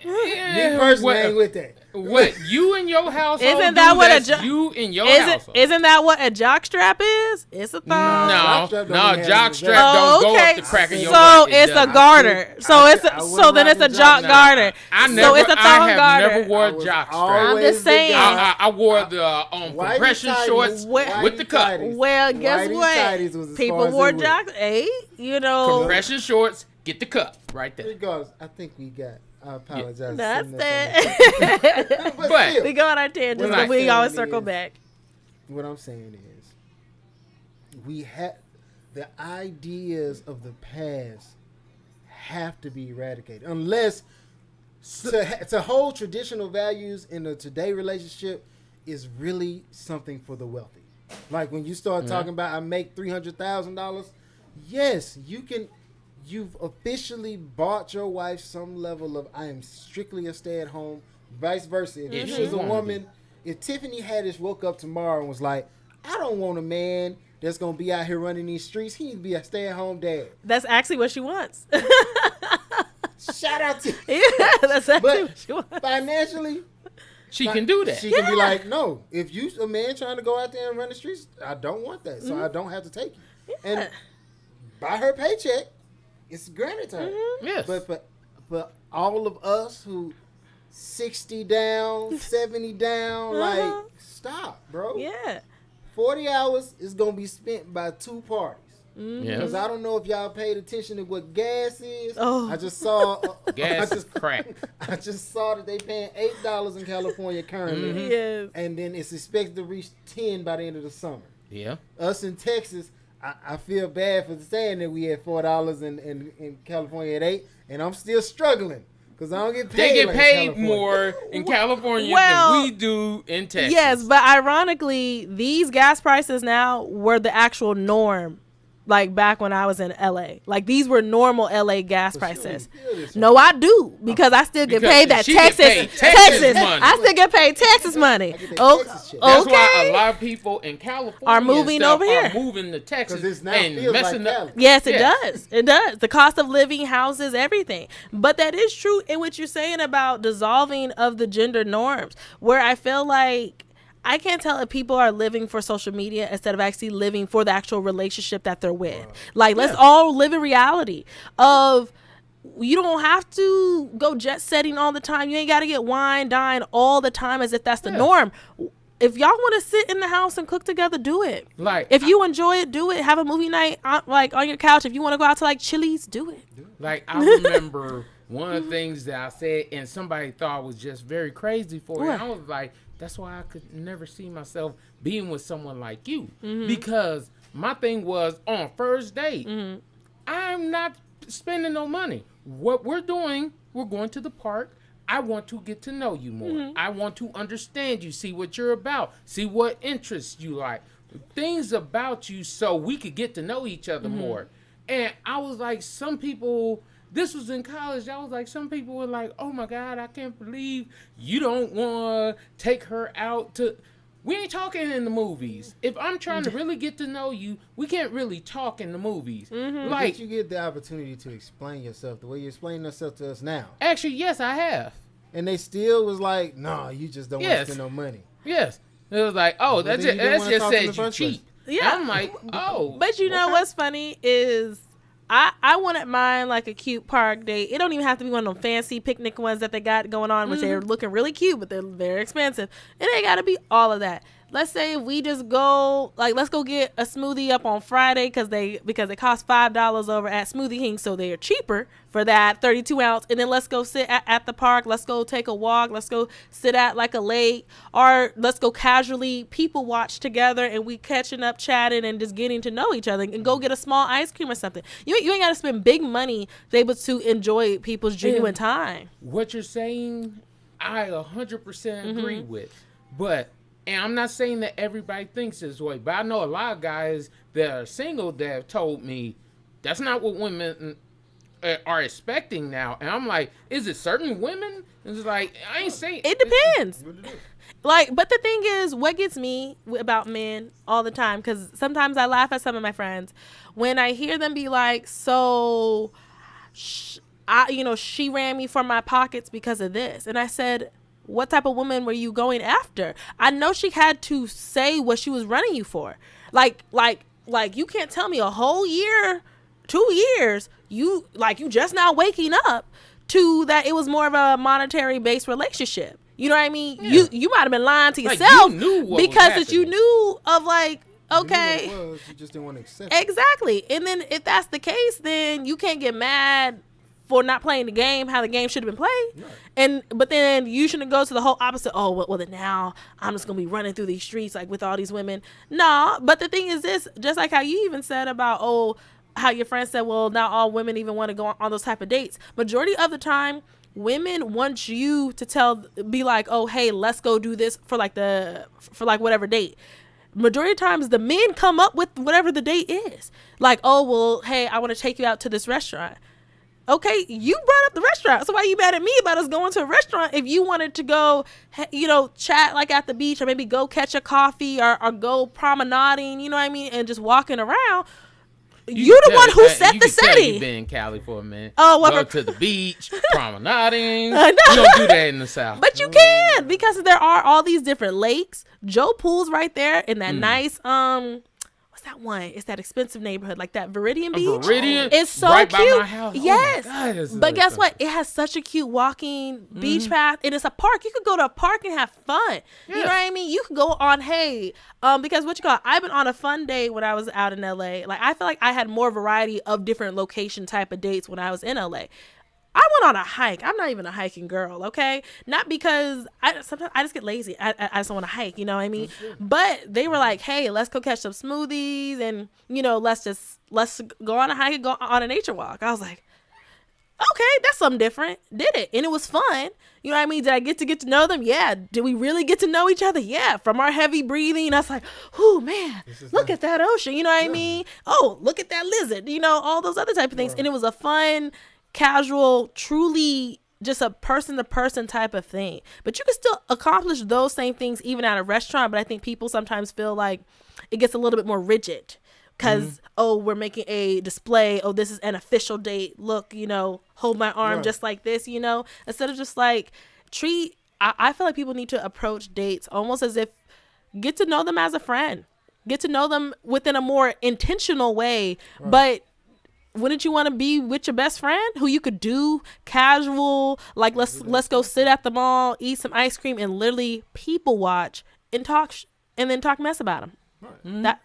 Me personally ain't with that. What, you in your household? Isn't that what you in your household? Isn't that what a jock strap is? It's a thong. No, jock strap don't go up the crack of your So butt. it's a garter. So then it's a jock garter. So it's a thong garter. I have never wore a jock strap. I'm just saying. I wore the compression shorts with the cup. Well, guess what? People wore jocks. Hey, you know. Compression shorts, get the cup right there. Regardless, I think we got. I apologize. That's that. But we go on our tangents, but we always circle back. What I'm saying is, we have the ideas of the past have to be eradicated, unless to hold traditional values in a today relationship is really something for the wealthy. Like when you start talking about, I make $300,000. Yes, you can. You've officially bought your wife some level of, I am strictly a stay-at-home, vice versa. If she was a woman, if Tiffany Haddish woke up tomorrow and was like, I don't want a man that's going to be out here running these streets. He needs to be a stay-at-home dad. That's actually what she wants. Shout out to yeah, that's actually what she wants. Financially, she can do that. She can be like, no, if you a man trying to go out there and run the streets, I don't want that. So I don't have to take it. Yeah. And by her paycheck, it's granted to her. Yes. But for all of us who 60 down, 70 down, like, stop, bro. Yeah. 40 hours is going to be spent by 2 parties. Yeah. Because I don't know if y'all paid attention to what gas is. Oh. I just saw. Gas is crack. I just saw that they paying $8 in California currently. Yes. And then it's expected to reach 10 by the end of the summer. Yeah. Us in Texas, I feel bad for saying that we had $4 in California at 8, and I'm still struggling because I don't get paid. They get like paid more in California than we do in Texas. Yes, but ironically, these gas prices now were the actual norm like back when I was in LA. Like these were normal LA gas So prices. she don't feel this No, I do because I still get Because paid that she get Texas paid Texas money. I still get paid Texas money. I get that Oh, Texas check. That's why okay. a lot of people in California Are moving and stuff over here. are moving to Texas 'Cause it's now and feels like messing up. Cali. Yes, it Yes. does. It does. The cost of living, houses, everything. But that is true in what you're saying about dissolving of the gender norms, where I feel like I can't tell if people are living for social media instead of actually living for the actual relationship that they're with. Like, let's all live in reality of you don't have to go jet setting all the time. You ain't got to get wine, dine all the time as if that's the norm. If y'all want to sit in the house and cook together, do it. Like, If you enjoy it, do it. Have a movie night like on your couch. If you want to go out to like Chili's, do it. Like, I remember one of the things that I said, and somebody thought was just very crazy for it. What? And I was like, that's why I could never see myself being with someone like you. Mm-hmm. Because my thing was, on first date, Mm-hmm. I'm not spending no money. What we're doing, we're going to the park. I want to get to know you more. Mm-hmm. I want to understand you, see what you're about, see what interests you like, things about you so we could get to know each other Mm-hmm. more. And I was like, some people, this was in college, I was like, some people were like, oh my God, I can't believe you don't want to take her out to... We ain't talking in the movies. If I'm trying to really get to know you, we can't really talk in the movies. Mm-hmm. Like, Did you get the opportunity to explain yourself the way you're explaining yourself to us now? actually, yes, I have. And they still was like, no, you just don't want Yes. to spend no money. Yes. It was like, oh, Well, that then just, you didn't that wanna just talk in the says you first place. cheap. Yeah. I'm like, oh. But you know okay. what's funny is I wanted mine like a cute park date. It don't even have to be one of them fancy picnic ones that they got going on, which they're looking really cute, but they're very expensive. It ain't got to be all of that. Let's say if we just go, like, let's go get a smoothie up on Friday because it costs $5 over at Smoothie King, so they're cheaper for that 32 ounce. And then let's go sit at the park. Let's go take a walk. Let's go sit at like a lake, or let's go casually people watch together and we catching up, chatting, and just getting to know each other. And go get a small ice cream or something. You ain't got to spend big money to be able to enjoy people's genuine time. What you're saying, I 100% agree with. But, and I'm not saying that everybody thinks this way, but I know a lot of guys that are single that have told me that's not what women are expecting now. And I'm like, is it certain women? And it's like, I ain't saying. It depends. Like, but the thing is, what gets me about men all the time, because sometimes I laugh at some of my friends when I hear them be like, so, she ran me from my pockets because of this. And I said, what type of woman were you going after? I know she had to say what she was running you for. Like you can't tell me a whole year, 2 years, you just now waking up to that it was more of a monetary based relationship. You know what I mean? Yeah. You might have been lying to Like, yourself you knew what was because that you happening. knew of like, You knew what okay. it was, you just didn't want to accept it. Exactly. And then if that's the case, then you can't get mad for not playing the game how the game should have been played. Right. But then you shouldn't go to the whole opposite. Oh, well then now I'm just going to be running through these streets like with all these women. No, but the thing is this, just like how you even said about, how your friend said, well, not all women even want to go on those type of dates. Majority of the time, women want you to be like, oh, hey, let's go do this for whatever date. Majority of times the men come up with whatever the date is. Like, oh, well, hey, I want to take you out to this restaurant. Okay, you brought up the restaurant. So why are you mad at me about us going to a restaurant if you wanted to go, chat like at the beach, or maybe go catch a coffee or go promenading, you know what I mean, and just walking around. You're the one who set the setting. You've been in Cali for a minute. Oh, what go for- to the beach, promenading. I know. You don't do that in the South. But you can, because there are all these different lakes. Joe Pool's right there in that nice what's that one? It's that expensive neighborhood, like that Viridian Beach. Viridian? It's so Right cute. by my house? Oh my Yes. God, this is But guess so what? It has such a cute walking beach path, and it's a park. You could go to a park and have fun. You know Yes. what I mean? You could go on, because I've been on a fun day when I was out in LA. Like, I feel like I had more variety of different location type of dates when I was in LA. I went on a hike. I'm not even a hiking girl, okay? Not because sometimes I just get lazy. I just don't want to hike, you know what I mean? But they were like, hey, let's go catch some smoothies and, let's go on a hike and go on a nature walk. I was like, Okay, that's something different. Did it, and it was fun. You know what I mean? Did I get to know them? Yeah. Did we really get to know each other? Yeah. From our heavy breathing, I was like, "Oh man, look at that ocean." You know what I mean? Oh, look at that lizard. You know, all those other type of things. And it was a fun, casual, truly just a person to person type of thing. But you can still accomplish those same things even at a restaurant. But I think people sometimes feel like it gets a little bit more rigid. Because, oh, we're making a display. Oh, this is an official date. Look, you know, hold my arm just like this, you know. Instead of just like I feel like people need to approach dates almost as if get to know them as a friend. Get to know them within a more intentional way. Right. But wouldn't you want to be with your best friend who you could do casual, like let's go sit at the mall, eat some ice cream, and literally people watch and talk and then talk mess about them. Right. That.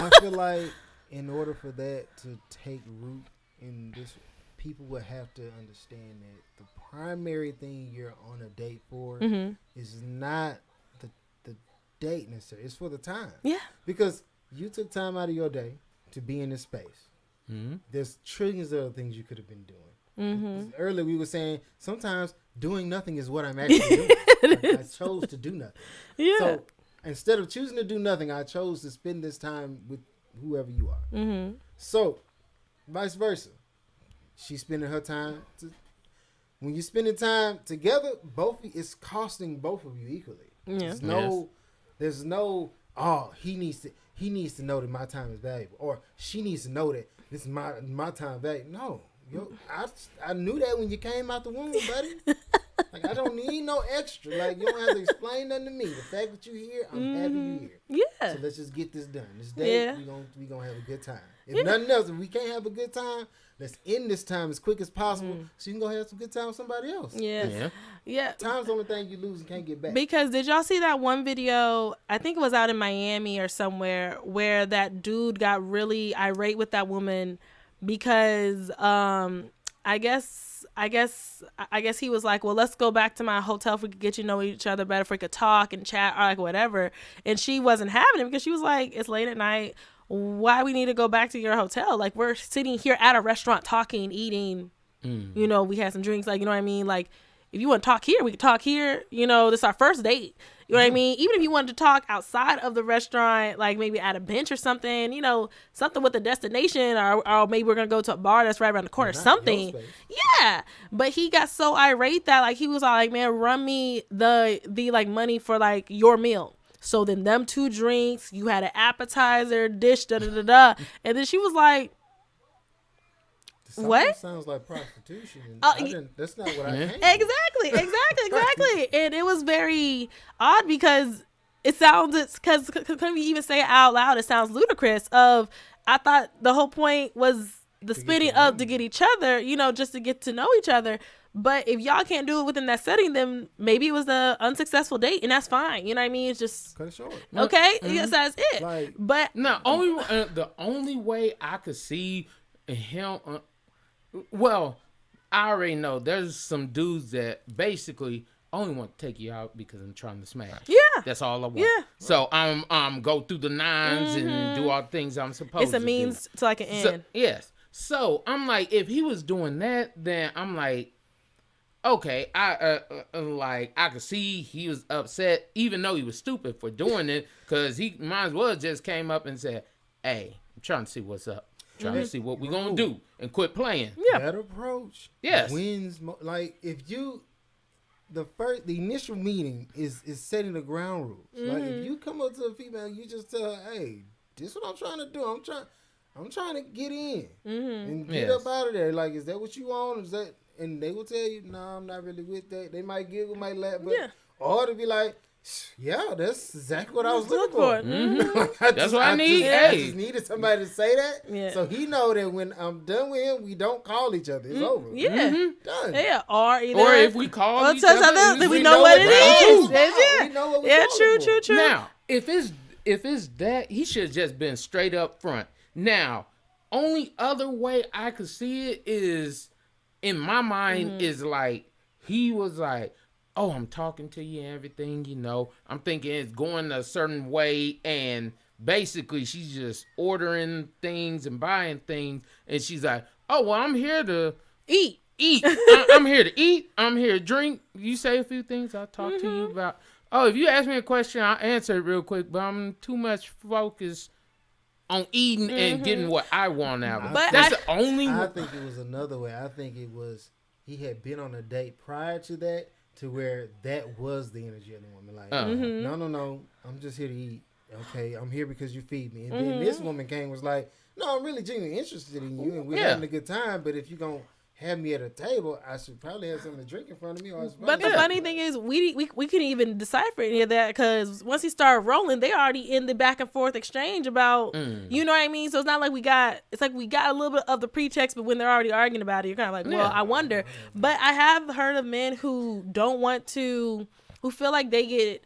I feel like in order for that to take root in this, people would have to understand that the primary thing you're on a date for is not the date necessarily. It's for the time. Yeah. Because you took time out of your day to be in this space. Mm-hmm. There's trillions of other things you could have been doing. Mm-hmm. Earlier we were saying sometimes doing nothing is what I'm actually doing. I chose to do nothing. Yeah. So instead of choosing to do nothing, I chose to spend this time with whoever you are. Mm-hmm. So, vice versa. She's spending her time. When you're spending time together, it's costing both of you equally. Yeah. There's no, oh, he needs to know that my time is valuable, or she needs to know that this is my time valuable. No, I knew that when you came out the womb, buddy. Like, I don't need no extra. Like, you don't have to explain nothing to me. The fact that you're here, I'm happy you're here. Yeah. So let's just get this done. This day, we gonna have a good time. If nothing else, if we can't have a good time, let's end this time as quick as possible so you can go have some good time with somebody else. Yeah. Time's the only thing you lose and can't get back. Because did y'all see that one video, I think it was out in Miami or somewhere, where that dude got really irate with that woman because I guess he was like, well, let's go back to my hotel if we could get to know each other better, if we could talk and chat or like whatever. And she wasn't having it because she was like, it's late at night. Why we need to go back to your hotel? Like, we're sitting here at a restaurant talking, eating, you know, we had some drinks, like, you know what I mean? Like, if you want to talk here, we can talk here. You know, this is our first date. You know what I mean? Even if you wanted to talk outside of the restaurant, like maybe at a bench or something, you know, something with a destination, or maybe we're going to go to a bar that's right around the corner, something. Yeah. But he got so irate that like he was all like, man, run me the like money for like your meal. So then them 2 drinks, you had an appetizer, dish, da-da-da-da. And then she was like, what? Sounds like prostitution. That's not what I meant. Exactly. And it was very odd because it sounds, because can we even say it out loud? It sounds ludicrous. I thought the whole point was the splitting up to get each other, you know, just to get to know each other. But if y'all can't do it within that setting, then maybe it was an unsuccessful date, and that's fine. You know what I mean? It's just cut it short. Okay, yes, that's it. Like, but no, the only way I could see him. Well, I already know there's some dudes that basically only want to take you out because I'm trying to smash. Yeah. That's all I want. Yeah. So I'm go through the nines and do all the things I'm supposed to do. It's a means to like an end. So, yes. So I'm like, if he was doing that, then I'm like, okay, I could see he was upset, even though he was stupid for doing it, because he might as well just came up and said, hey, I'm trying to see what's up. Trying to see what we're going to do and quit playing. Yeah. That approach wins. Like, if you, the initial meeting is setting the ground rules. Like, if you come up to a female, you just tell her, hey, this is what I'm trying to do. I'm trying to get in and get up out of there. Like, is that what you want? Is that, and they will tell you, no, I'm not really with that. They might giggle, might laugh, but or to be like, yeah, that's exactly what I was looking for. Mm-hmm. That's what I need. I just needed somebody to say that, so he know that when I'm done with him, we don't call each other. It's over. Yeah, done. Yeah, or if we call each other, then we know what it is. We know what we're true. Now, if it's that, he should have just been straight up front. Now, only other way I could see it is, in my mind, is like he was like, oh, I'm talking to you and everything, you know. I'm thinking it's going a certain way, and basically she's just ordering things and buying things, and she's like, oh, well, I'm here to eat. eat. I'm here to eat. I'm here to drink. You say a few things, I'll talk to you about. Oh, if you ask me a question, I'll answer it real quick, but I'm too much focused on eating and getting what I want out of it. But That's the only I think it was another way. I think it was he had been on a date prior to that to where that was the energy of the woman. Like, no, I'm just here to eat. Okay, I'm here because you feed me. And then this woman came and was like, no, I'm really genuinely interested in you and we're having a good time, but if you're going to have me at a table, I should probably have something to drink in front of me. But the funny thing is, we couldn't even decipher any of that because once he started rolling, they already in the back and forth exchange about, you know what I mean? So it's not like we got a little bit of the pretext, but when they're already arguing about it, you're kind of like, well, I wonder. But I have heard of men who who feel like they get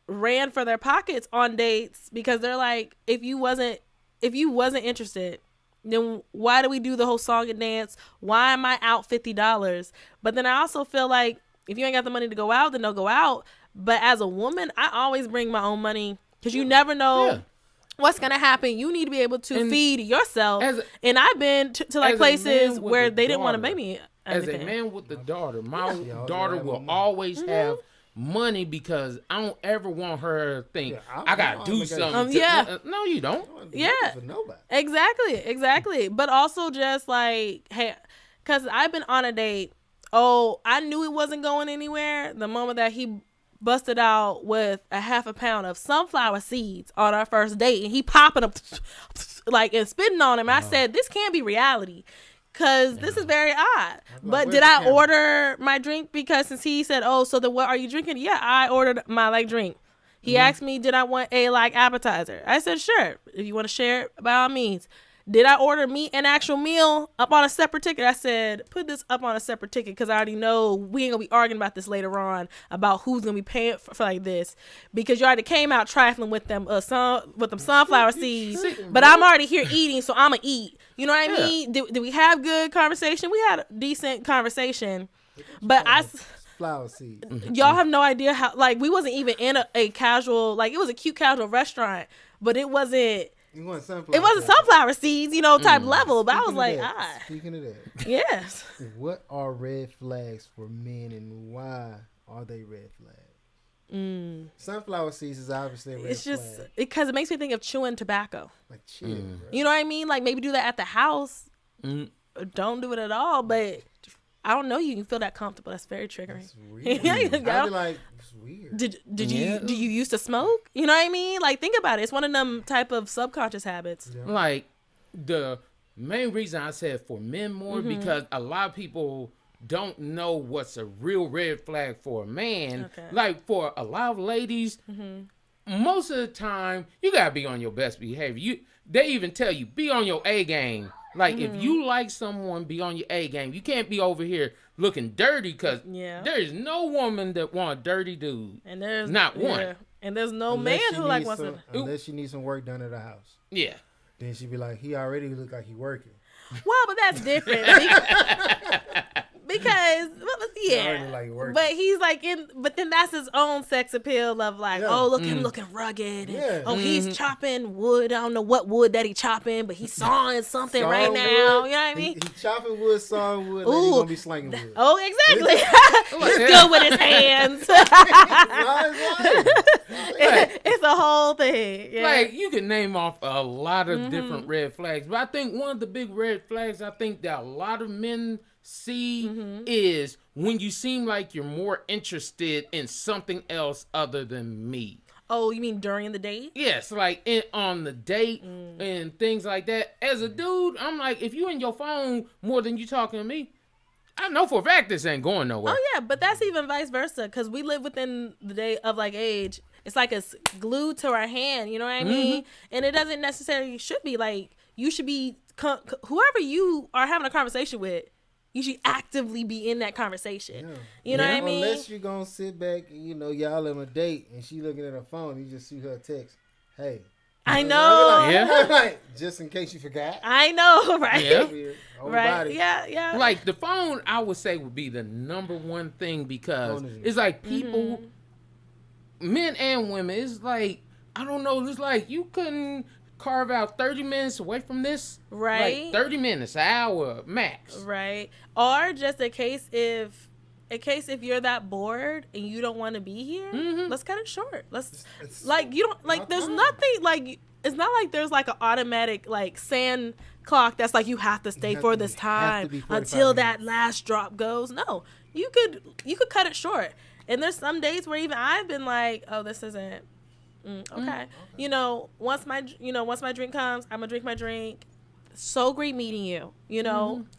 ran for their pockets on dates because they're like, if you wasn't interested, then why do we do the whole song and dance? Why am I out $50? But then I also feel like if you ain't got the money to go out, then don't go out. But as a woman, I always bring my own money because you never know what's going to happen. You need to be able to feed yourself. And I've been to like places where they didn't want to pay me. As a man with a daughter, my daughter will always have money because I don't ever want her to think I gotta do something. No, you don't. For nobody. Exactly. But also just like, hey, because I've been on a date. Oh, I knew it wasn't going anywhere the moment that he busted out with a half a pound of sunflower seeds on our first date, and he popping them like and spitting on him. I said, this can't be reality. Because this is very odd. But did I order my drink? Because since he said, oh, so then what are you drinking? Yeah, I ordered my drink. He asked me, did I want a appetizer? I said, sure. If you want to share it, by all means. Did I order an actual meal up on a separate ticket? I said, put this up on a separate ticket because I already know we ain't going to be arguing about this later on about who's going to be paying for like this. Because you already came out trifling with them sunflower seeds. But I'm already here eating, so I'm going to eat. You know what I mean? Did we have good conversation? We had a decent conversation. But flower seeds. Y'all have no idea how, like, we wasn't even in a casual, like, it was a cute casual restaurant, but it wasn't. It wasn't sunflower seeds, type level. But I was like, Speaking of that. Yes. What are red flags for men and why are they red flags? Sunflower seeds is obviously a red flag. It's just because it makes me think of chewing tobacco. Like chill, bro. You know what I mean? Like maybe do that at the house. Don't do it at all. But I don't know. You can feel that comfortable. That's very triggering. That's weird. I'd be like, it's weird. Do you used to smoke? You know what I mean? Like think about it. It's one of them type of subconscious habits. Yeah. Like the main reason I said for men more because a lot of people don't know what's a real red flag for a man. Okay. Like for a lot of ladies, most of the time you gotta be on your best behavior. They even tell you be on your A game. Like if you like someone, be on your A game. You can't be over here looking dirty because there is no woman that want a dirty dude. And there's not one. And there's no man who like wants to. Unless she needs some work done at the house. Yeah. Then she'd be like, he already look like he working. Well, but that's different. Because but he's like but then that's his own sex appeal of like, oh, look him looking rugged, and, he's chopping wood. I don't know what wood that he chopping, but he's sawing something right now. You know what I mean? He chopping wood, sawing wood, and he's gonna be slinging wood. Oh, exactly. He's good with his hands. It's a whole thing. Yeah. Like you can name off a lot of different red flags, but I think one of the big red flags I think that a lot of men see is when you seem like you're more interested in something else other than me. Oh, you mean during the date? Yes, like on the date and things like that. As a dude, I'm like, if you in your phone more than you talking to me, I know for a fact this ain't going nowhere. Oh yeah, but that's even vice versa because we live within the day of like age. It's like it's glued to our hand. You know what I mean? And it doesn't necessarily should be like you should be whoever you are having a conversation with. You should actively be in that conversation. Yeah. You know what I mean? Unless you're going to sit back and, y'all on a date and she looking at her phone, you just see her text, hey. I know. Like, just in case you forgot. I know, right? Yeah. Right. Yeah. Like, the phone, I would say, would be the number one thing because it's like people, men and women, it's like, I don't know, it's like you couldn't carve out 30 minutes away from this. Right. Like 30 minutes, an hour max. Right. Or just in case if you're that bored and you don't want to be here, let's cut it short. It's like you don't like. There's nothing like. It's not like there's like an automatic like sand clock that's like you have to stay for this time until that last drop goes. No, you could cut it short. And there's some days where even I've been like, oh, this isn't okay. Once my drink comes, I'm gonna drink my drink. So great meeting you.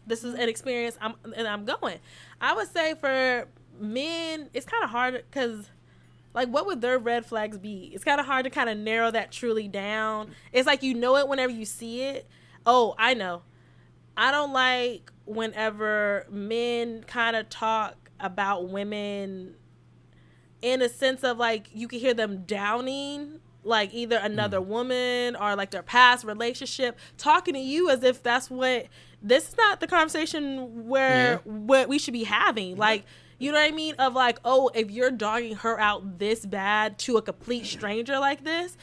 This is an experience. I'm going. I would say for men, it's kind of hard because, like, what would their red flags be? It's kind of hard to kind of narrow that truly down. It's like it whenever you see it. Oh, I know. I don't like whenever men kind of talk about women in a sense of like you can hear them downing like either another woman or like their past relationship, talking to you as if this is not the conversation where we should be having. Like, you know what I mean? Of like, oh, if you're dogging her out this bad to a complete stranger like this,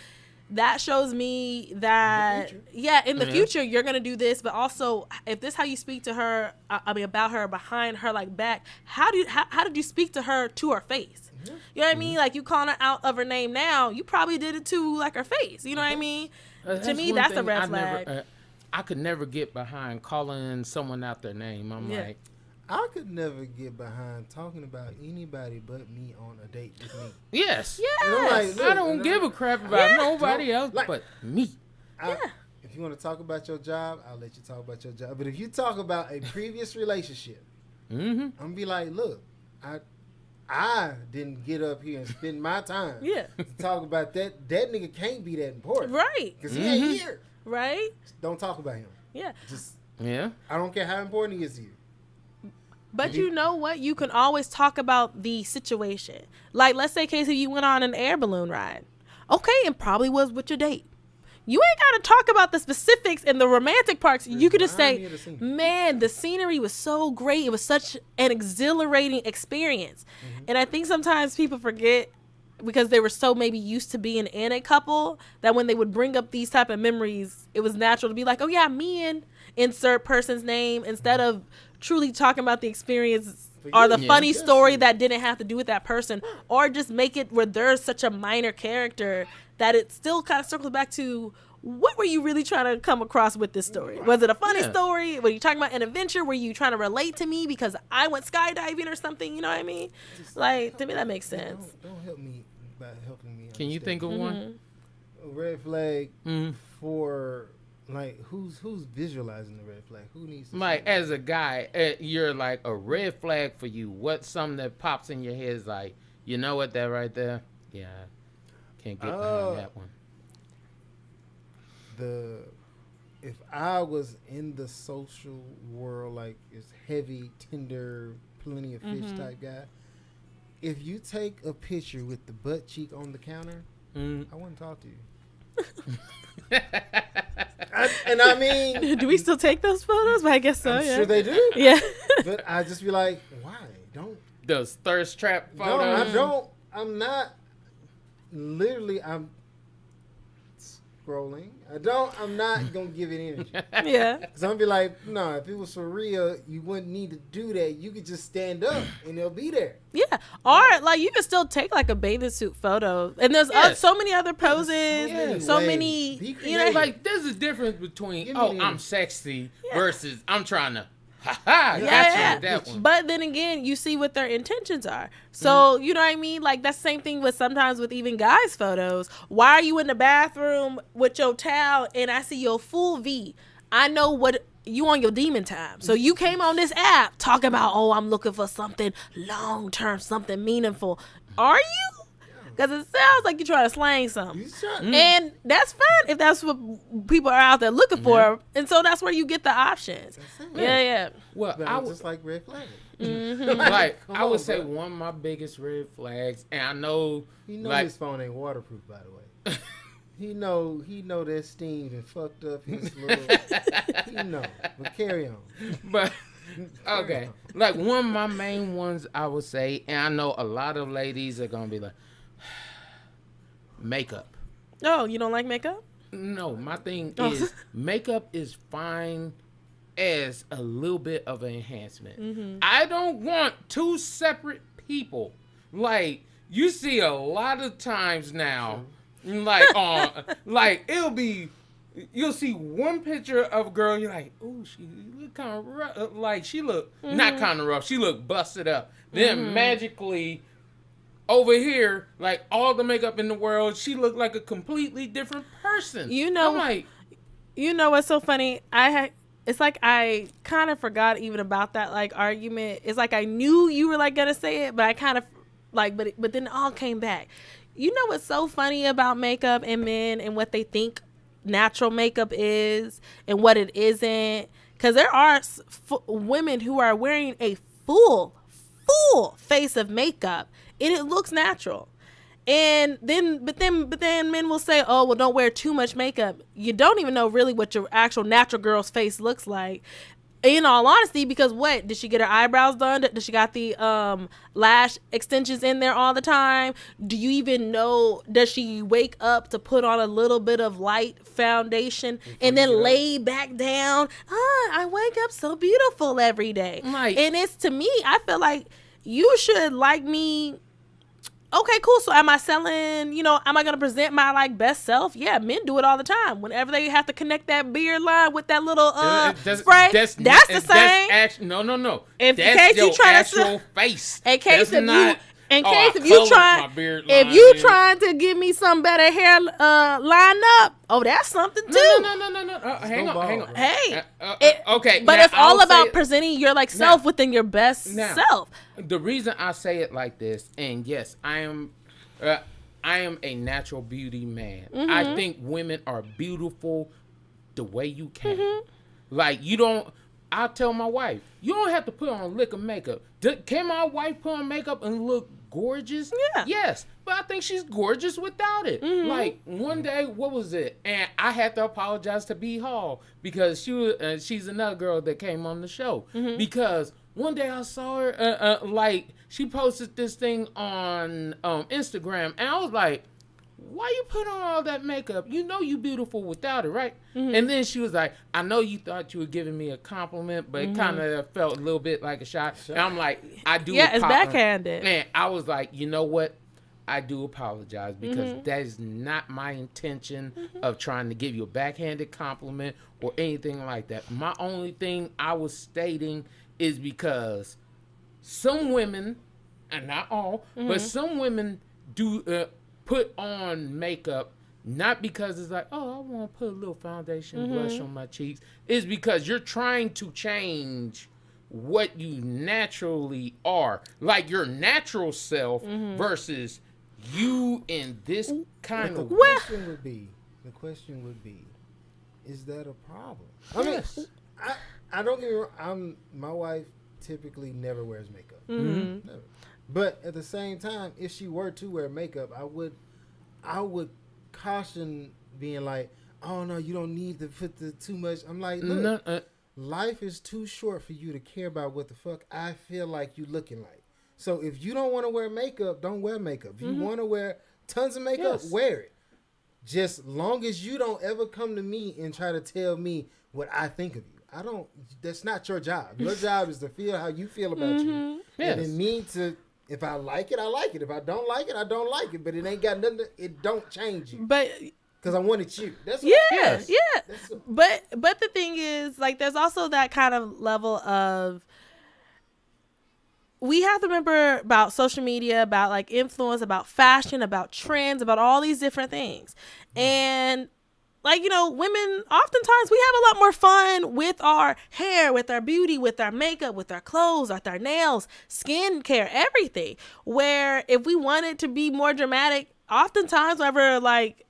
that shows me that in the future you're gonna do this. But also, if this is how you speak to her, about her behind her like back, how did you speak to her face? You know what I mean? Like, you calling her out of her name now, you probably did it to like her face. You know what I mean? To me, that's a red flag. I could never get behind calling someone out their name. I'm like, I could never get behind talking about anybody but me on a date with me. Yes. Like, look, I don't give a crap about nobody else but me. If you want to talk about your job, I'll let you talk about your job. But if you talk about a previous relationship, I'm going to be like, look, I didn't get up here and spend my time to talk about that. That nigga can't be that important. Right. Because he ain't here. Right. Don't talk about him. Yeah. I don't care how important he is to you. But you know what? You can always talk about the situation. Like, let's say, Casey, you went on an air balloon ride. Okay, and probably was with your date. You ain't got to talk about the specifics and the romantic parts. You could just say, man, the scenery was so great. It was such an exhilarating experience. And I think sometimes people forget, because they were so maybe used to being in a couple, that when they would bring up these type of memories, it was natural to be like, oh yeah, me and insert person's name, instead of truly talking about the experience or the funny story that didn't have to do with that person, or just make it where there's such a minor character that it still kind of circles back to, what were you really trying to come across with this story? Was it a funny story? Were you talking about an adventure? Were you trying to relate to me because I went skydiving or something? You know what I mean? Like, to me, that makes sense. Don't help me by helping me. Can you think of one? A red flag for, like, who's visualizing the red flag? Who needs to like, as a guy, you're like, a red flag for you. What's something that pops in your head is like, you know what, that right there? Yeah, can't get behind that one. If I was in the social world, like, it's heavy, tender, plenty of fish type guy, if you take a picture with the butt cheek on the counter, I wouldn't talk to you. I mean, do we still take those photos? But I guess so. I'm sure they do. Yeah. But I just be like, why? Don't. Those thirst trap photos. No, I'm not. Literally, I'm scrolling. I'm not gonna give it energy. Yeah. Cause I'm gonna be like, no, if it was for real, you wouldn't need to do that. You could just stand up and they'll be there. Yeah. Or like, you can still take like a bathing suit photo, and there's so many other poses, so many. You know, like, there's a difference between I'm sexy versus I'm trying to. Got you with that one. But then again, you see what their intentions are. So, you know what I mean? Like, that's the same thing with sometimes with even guys' photos. Why are you in the bathroom with your towel and I see your full V? I know what you on your demon time. So you came on this app talking about, oh, I'm looking for something long-term, something meaningful. Are you? Because it sounds like you're trying to slang something. And that's fine if that's what people are out there looking for. And so that's where you get the options. Yeah. Well, I just like red flags. Like, I would say one of my biggest red flags, and I know... like, his phone ain't waterproof, by the way. He know that steam and fucked up his little... He know. But carry on. But... okay. Like, one of my main ones, I would say, and I know a lot of ladies are going to be like... makeup. Oh, you don't like makeup? No, my thing is makeup is fine as a little bit of an enhancement. I don't want two separate people. Like, you see a lot of times now, like like you'll see one picture of a girl, you're like, oh, she look kind of rough. Like, she look not kind of rough, she look busted up. Then magically over here, like all the makeup in the world, she looked like a completely different person. You know, I'm like, you know what's so funny? It's like I kind of forgot even about that like argument. It's like I knew you were like gonna say it, but I kind of like, but then it all came back. You know what's so funny about makeup and men and what they think natural makeup is and what it isn't? Because there are women who are wearing a full face of makeup and it looks natural. And then men will say, oh, well, don't wear too much makeup. You don't even know really what your actual natural girl's face looks like. In all honesty, because what? Did she get her eyebrows done? Does she got the lash extensions in there all the time? Do you even know, does she wake up to put on a little bit of light foundation and then lay back down? I wake up so beautiful every day. Right. And it's, to me, I feel like you should like me. Okay, cool. So am I selling, am I going to present my like best self? Yeah, men do it all the time. Whenever they have to connect that beard line with that little spray, that's the same. No. In that's case your you trying actual to face. In case if you you trying to give me some better hair line up, that's something too. No. Hang on. Hey, okay. But now, it's all about presenting your like self within your best self. The reason I say it like this, and yes, I am a natural beauty man. I think women are beautiful the way you can. Like, you don't. I tell my wife, you don't have to put on a lick of makeup. Can my wife put on makeup and look gorgeous? Yeah. Yes, but I think she's gorgeous without it. Like, one day, what was it? And I had to apologize to B Hall because she's another girl that came on the show. Because one day I saw her, like, she posted this thing on Instagram, and I was like, why you put on all that makeup? You know you beautiful without it, right? And then she was like, I know you thought you were giving me a compliment, but it kind of felt a little bit like a shot. And I'm like, I do. Yeah, it's backhanded. And I was like, you know what? I do apologize because that is not my intention of trying to give you a backhanded compliment or anything like that. My only thing I was stating is because some women, and not all, but some women do put on makeup not because it's like, oh, I want to put a little foundation blush on my cheeks. It's because you're trying to change what you naturally are, like your natural self versus you in this kind of. The question would be, is that a problem? Yes. I don't get me wrong. My wife typically never wears makeup. Never. But at the same time, if she were to wear makeup, I would caution being like, oh no, you don't need to put too much. I'm like, look, life is too short for you to care about what the fuck I feel like you looking like. So if you don't want to wear makeup, don't wear makeup. If you want to wear tons of makeup, wear it. Just long as you don't ever come to me and try to tell me what I think of you. That's not your job. Your job is to feel how you feel about you. Yes. And then me to, if I like it, I like it. If I don't like it, I don't like it. But it ain't got nothing. It don't change you. But because I wanted you. That's yeah. But the thing is, like, there's also that kind of level of. We have to remember about social media, about like influence, about fashion, about trends, about all these different things, and. Like, women, oftentimes we have a lot more fun with our hair, with our beauty, with our makeup, with our clothes, with our nails, skincare, everything. Where if we wanted to be more dramatic, oftentimes whenever like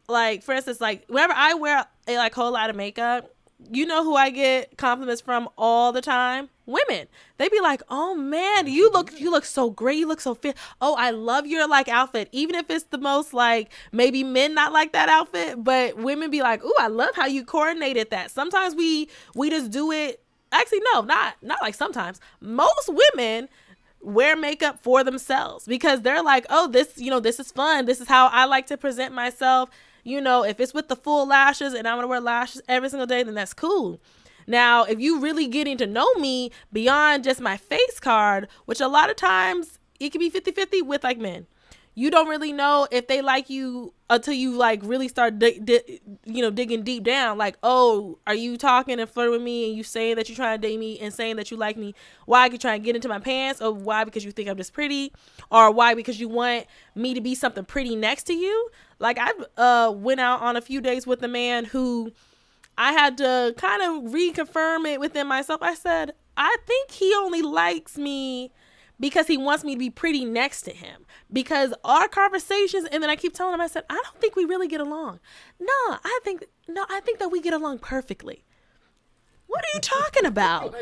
for instance, like whenever I wear a like whole lot of makeup, you know who I get compliments from all the time? Women. They be like, oh man, you look so great. You look so fit. Oh, I love your like outfit. Even if it's the most like, maybe men not like that outfit, but women be like, ooh, I love how you coordinated that. Sometimes we just do it. Actually, no, not like sometimes. Most women wear makeup for themselves because they're like, oh, this is fun. This is how I like to present myself. if it's with the full lashes and I'm gonna wear lashes every single day, then that's cool. Now, if you really getting to know me beyond just my face card, which a lot of times it can be 50-50 with like men. You don't really know if they like you until you like really start digging deep down. Like, oh, are you talking and flirting with me and you saying that you're trying to date me and saying that you like me? Why? You trying to get into my pants? Or why? Because you think I'm just pretty? Or why? Because you want me to be something pretty next to you? Like, I went out on a few dates with a man who I had to kind of reconfirm it within myself. I said, I think he only likes me because he wants me to be pretty next to him. Because our conversations, and then I keep telling him, I said, I don't think we really get along. I think that we get along perfectly. What are you talking about?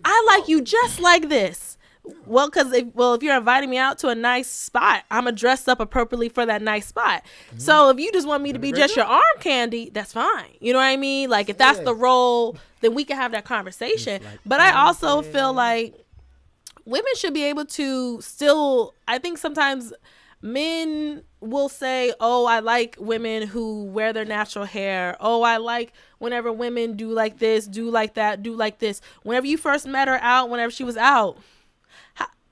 I like you just like this. Well, if you're inviting me out to a nice spot, I'm going to dress up appropriately for that nice spot. Mm-hmm. So if you just want me to be just your arm candy, that's fine. You know what I mean? Like, if that's the role, then we can have that conversation. But I also feel like women should be able to still, I think sometimes men will say, oh, I like women who wear their natural hair. Oh, I like whenever women do like this, do like that, do like this. Whenever you first met her out, whenever she was out,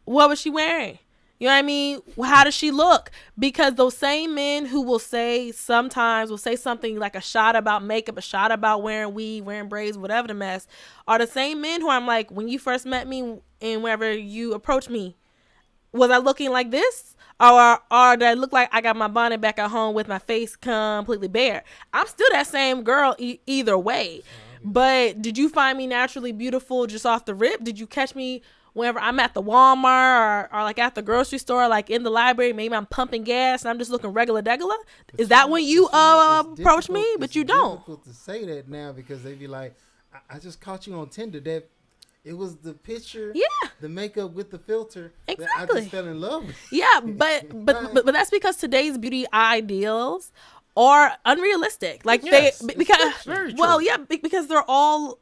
what was she wearing? You know what I mean? How does she look? Because those same men who will say something like a shot about makeup, a shot about wearing weave, wearing braids, whatever the mess, are the same men who I'm like, when you first met me and whenever you approached me, was I looking like this? Or did I look like I got my bonnet back at home with my face completely bare? I'm still that same girl either way. But did you find me naturally beautiful just off the rip? Did you catch me whenever I'm at the Walmart or like at the grocery store, like in the library, maybe I'm pumping gas and I'm just looking regular degular? Is that when you approach me? But you don't. It's difficult to say that now because they be like, I just caught you on Tinder. That it was the picture, the makeup with the filter. Exactly. That I just fell in love with. Yeah, but that's because today's beauty ideals are unrealistic. Like because they're all,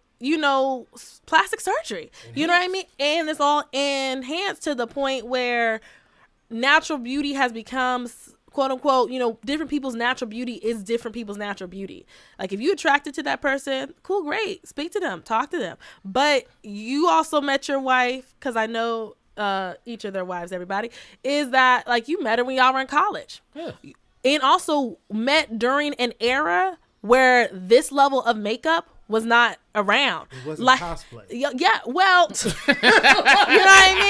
plastic surgery. Enhanced. You know what I mean? And it's all enhanced to the point where natural beauty has become, quote unquote, different people's natural beauty is different people's natural beauty. Like if you're attracted to that person, cool, great. Speak to them, talk to them. But you also met your wife, because I know each of their wives, everybody, is that like you met her when y'all were in college. Yeah. And also met during an era where this level of makeup was not around. It wasn't like cosplay. Yeah, well, you know what I mean?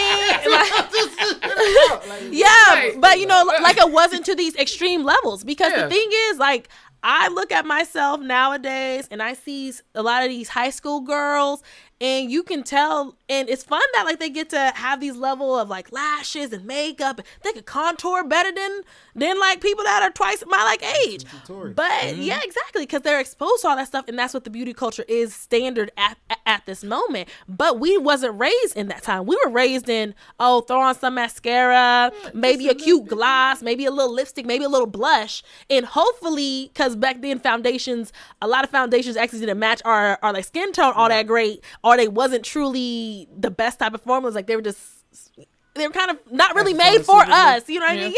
But like it wasn't to these extreme levels, because the thing is, like, I look at myself nowadays and I see a lot of these high school girls, and you can tell, and it's fun that like they get to have these level of like lashes and makeup. They can contour better than like people that are twice my like age. But yeah, exactly, because they're exposed to all that stuff, and that's what the beauty culture is standard at this moment. But we wasn't raised in that time. We were raised in, throw on some mascara, maybe a cute gloss, maybe a little lipstick, maybe a little blush, and hopefully, because back then a lot of foundations actually didn't match our like skin tone all that great, or they wasn't truly the best type of formulas. Like they were kind of not really made for us. You know what I mean?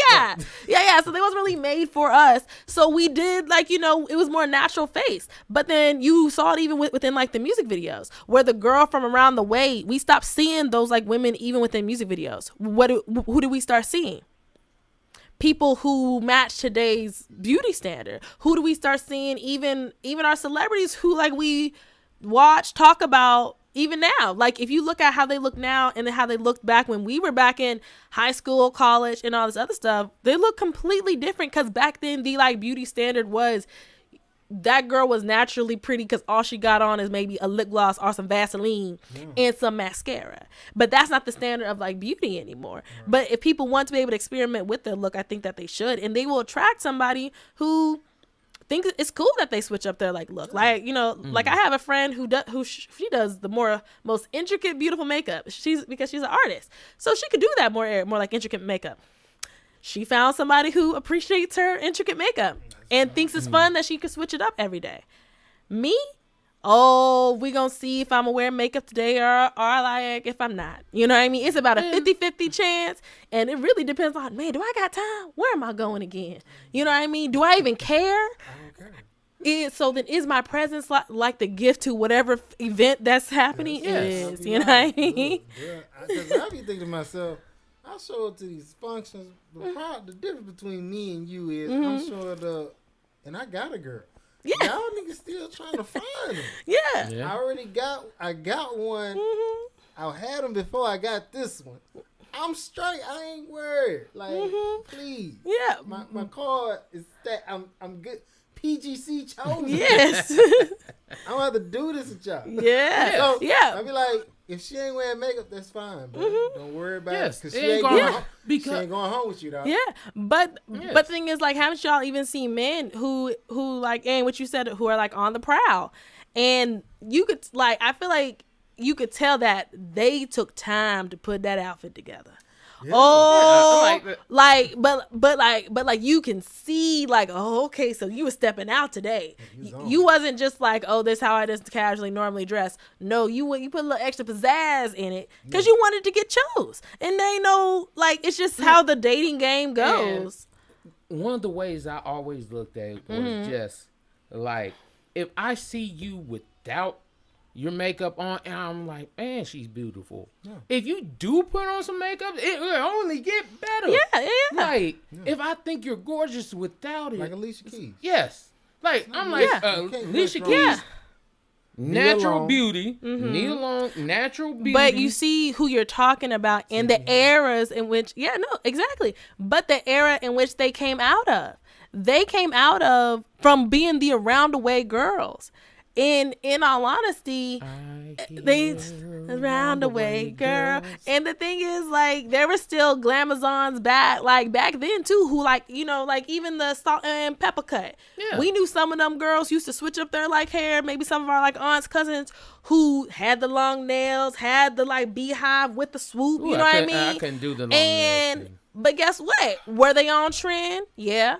Yeah. So they wasn't really made for us. So we did like, it was more natural face. But then you saw it even within like the music videos, where the girl from around the way, we stopped seeing those like women even within music videos. Who do we start seeing? People who match today's beauty standard. Who do we start seeing? Even our celebrities who like we watch, talk about even now. Like if you look at how they look now and how they looked back when we were back in high school, college, and all this other stuff, they look completely different, because back then the like beauty standard was that girl was naturally pretty because all she got on is maybe a lip gloss or some Vaseline and some mascara. But that's not the standard of like beauty anymore. But if people want to be able to experiment with their look, I think that they should, and they will attract somebody who think it's cool that they switch up their like look. Like, like I have a friend who she does the most intricate, beautiful makeup. Because she's an artist, so she could do that more like intricate makeup. She found somebody who appreciates her intricate makeup and thinks it's fun that she could switch it up every day. Me, oh, we gonna see if I'm gonna wear makeup today or like if I'm not. You know what I mean? It's about a 50-50 chance, and it really depends on, man, do I got time? Where am I going again? You know what I mean? Do I even care? I don't care. So then is my presence like the gift to whatever event that's happening Yes. is? You know what I mean? Because I be thinking to myself, I show up to these functions. The difference between me and you is I'm showing up, and I got a girl. Yeah. Y'all niggas still trying to find them. Yeah. Yeah. I got one. I had them before I got this one. I'm straight. I ain't worried. Like, please. Yeah. My card is that I'm good. PGC chosen. Yes. I don't have to do this with y'all. Yeah. So, Yeah. I be like, if she ain't wearing makeup, that's fine, bro. Don't worry about Yes, it. Because it she ain't ain't gonna- going home. because- She ain't going home with you, dog. Yeah, but Yes. but the thing is, like, haven't y'all even seen men who like, and what you said, who are like on the prowl, and you could, like, I feel like you could tell that they took time to put that outfit together. Yeah. Oh, Yeah, I like that. but like you can see, like, oh, okay, so you were stepping out today. you was on You wasn't just like, oh, this is how I just casually normally dress. No, you put a little extra pizzazz in it because you wanted to get chose, and they know, like, it's just how the dating game goes. One of the ways I always looked at it was just like, if I see you without your makeup on, and I'm like, man, she's beautiful. Yeah. If you do put on some makeup, it will only get better. Yeah. Like, if I think you're gorgeous without it, Like Alicia Keys. yes. Like, I'm like, Yeah. You can't Alicia go wrong. Keys, natural Long. beauty, knee long, natural beauty. But you see who you're talking about in the eras in which, exactly. But the era in which they came out of. They came out of from being the around the way girls. In all honesty, they around the way girl. And the thing is, like, there were still glamazons back then too, who, like, you know, like, even the salt and pepper cut. Yeah. We knew some of them girls used to switch up their, like, hair. Maybe some of our, like, aunts, cousins who had the long nails, had the, like, beehive with the swoop. Ooh, you know what I couldn't- mean? I couldn't do the long nails thing. But guess what? Were they on trend? Yeah.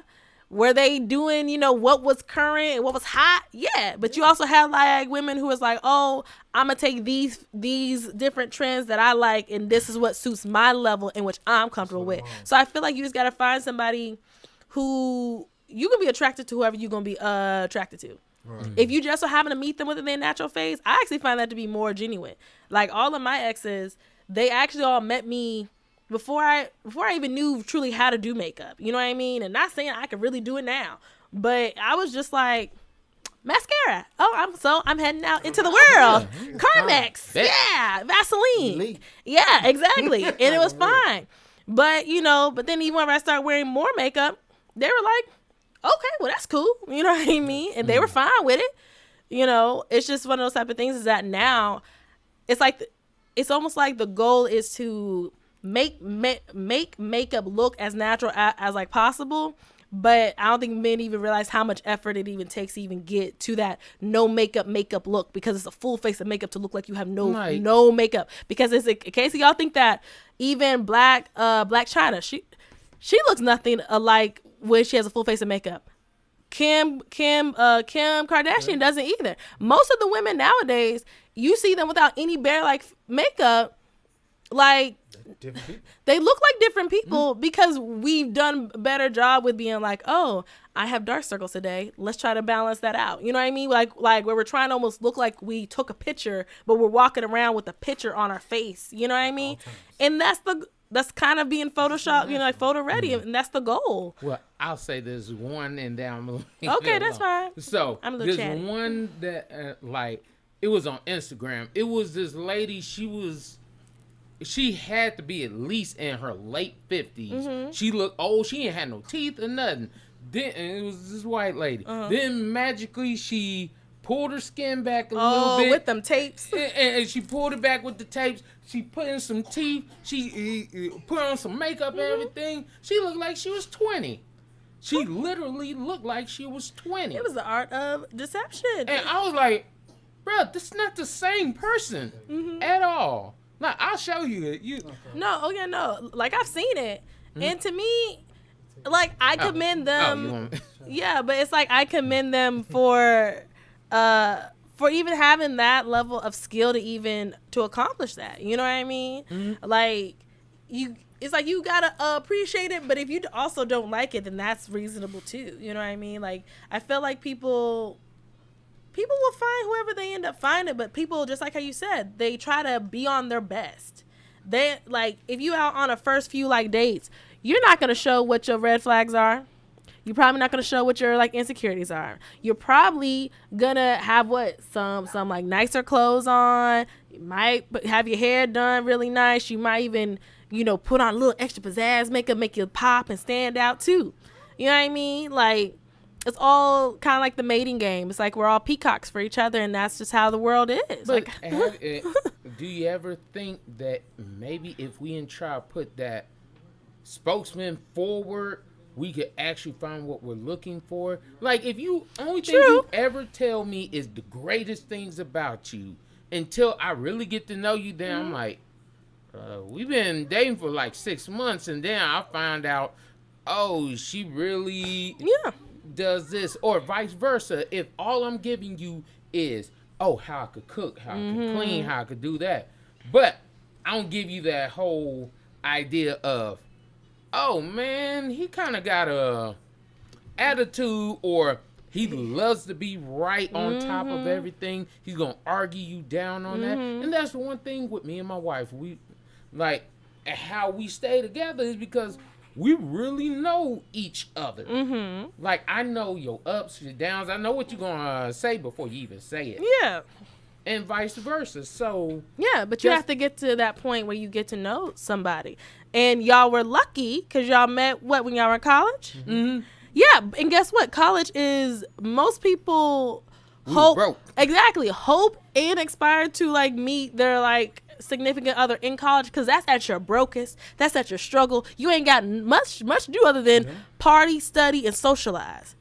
Were they doing, you know, what was current and what was hot? Yeah. But you also have, like, women who was like, oh, I'm going to take these different trends that I like, and this is what suits my level in which I'm comfortable with. So I feel like you just got to find somebody who you can be attracted to, whoever you're going to be attracted to. Right. If you just so happen to meet them within their natural phase, I actually find that to be more genuine. Like, all of my exes, they actually all met me before I even knew truly how to do makeup. You know what I mean? And not saying I could really do it now, but I was just like, mascara. Oh, I'm heading out into the world. Carmex. Bet. Yeah. Vaseline. Elite. Yeah, exactly. And it was fine. But, you know, then even when I started wearing more makeup, they were like, okay, well, that's cool. You know what I mean? And they were fine with it. You know, it's just one of those type of things is that now it's like, it's almost like the goal is to make makeup look as natural as like possible, but I don't think men even realize how much effort it even takes to even get to that no makeup look, because it's a full face of makeup to look like you have no makeup. Because it's in case y'all think that even Black China, she looks nothing alike when she has a full face of makeup. Kim Kardashian doesn't either. Most of the women nowadays, you see them without any bare like makeup, like Different people. they look like different people because we've done a better job with being like, oh, I have dark circles today. Let's try to balance that out. You know what I mean? Like where we're trying to almost look like we took a picture, but we're walking around with a picture on our face. You know what I mean? And that's kind of being Photoshop, you know, like photo ready, and that's the goal. Well, I'll say there's one, and then I'm Okay, that's fine. So I'm a little there's chatty. one that like it was on Instagram. It was this lady. She had to be at least in her late 50s. Mm-hmm. She looked old. She ain't had no teeth or nothing. Then and it was this white lady. Then magically she pulled her skin back a little bit. With them tapes. And she pulled it back with the tapes. She put in some teeth. She put on some makeup and everything. She looked like she was 20. She literally looked like she was 20. It was the art of deception. And I was like, bro, this is not the same person at all. Now, I'll show you it. No, like I've seen it, and to me, like I commend them. you want Yeah, but it's like I commend them for even having that level of skill to accomplish that. You know what I mean? Mm-hmm. Like it's like you gotta appreciate it, but if you also don't like it, then that's reasonable too. You know what I mean? Like, I feel like people will find whoever they end up finding, but people, just like how you said, they try to be on their best. They, like, if you out on a first few like dates, you're not gonna show what your red flags are. You're probably not gonna show what your like insecurities are. You're probably gonna have some like nicer clothes on. You might have your hair done really nice. You might even, put on a little extra pizzazz makeup, make you pop and stand out too. You know what I mean? Like, it's all kind of like the mating game. It's like we're all peacocks for each other, and that's just how the world is. But do you ever think that maybe if we try to put that spokesman forward, we could actually find what we're looking for? Like, if only thing you ever tell me is the greatest things about you until I really get to know you, then I'm like, we've been dating for like 6 months, and then I find out, oh, she really does this, or vice versa. If all I'm giving you is, how I could cook, how I could clean, how I could do that, but I don't give you that whole idea of, oh man, he kind of got a attitude, or he loves to be right on top of everything. He's gonna argue you down on that, and that's the one thing with me and my wife. We like how we stay together is because we really know each other. Like, I know your ups, your downs. I know what you're gonna say before you even say it. Yeah. And vice versa. So yeah, but you have to get to that point where you get to know somebody. And y'all were lucky because y'all met when y'all were in college? Yeah, and guess what? College is, most people hope and aspire to like meet their like significant other in college, because that's at your brokest, that's at your struggle. You ain't got much to do other than party, study, and socialize.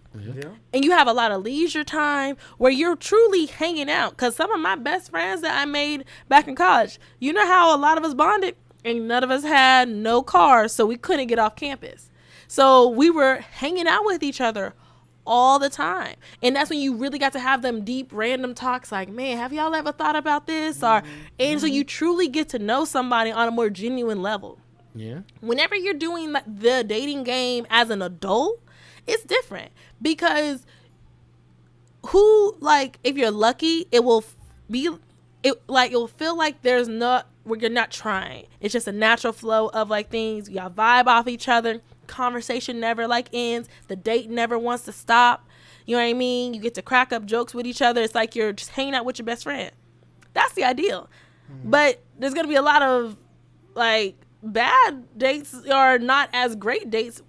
And you have a lot of leisure time where you're truly hanging out. Because some of my best friends that I made back in college, you know how a lot of us bonded, and none of us had no cars, so we couldn't get off campus. So we were hanging out with each other all the time. And that's when you really got to have them deep random talks like, man, have y'all ever thought about this? And so you truly get to know somebody on a more genuine level. Yeah. Whenever you're doing the dating game as an adult, it's different, because if you're lucky, it will feel like you're not trying. It's just a natural flow of like things. Y'all vibe off each other. Conversation never like ends. The date never wants to stop. You know what I mean? You get to crack up jokes with each other. It's like you're just hanging out with your best friend. That's the ideal. But there's gonna be a lot of like bad dates or not as great dates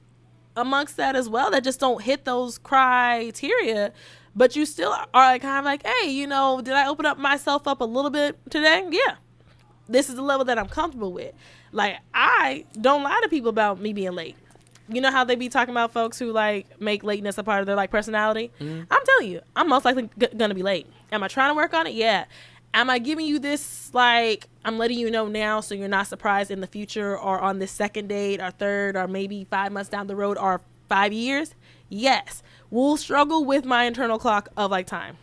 amongst that as well, that just don't hit those criteria. But you still are like, kind of like, hey, did I open up myself up a little bit today? Yeah. This is the level that I'm comfortable with. Like, I don't lie to people about me being late. You know how they be talking about folks who like make lateness a part of their like personality? I'm telling you, I'm most likely gonna be late. Am I trying to work on it? Yeah. Am I giving you this, like, I'm letting you know now so you're not surprised in the future or on this second date or third or maybe 5 months down the road or 5 years? Yes. We'll struggle with my internal clock of like time.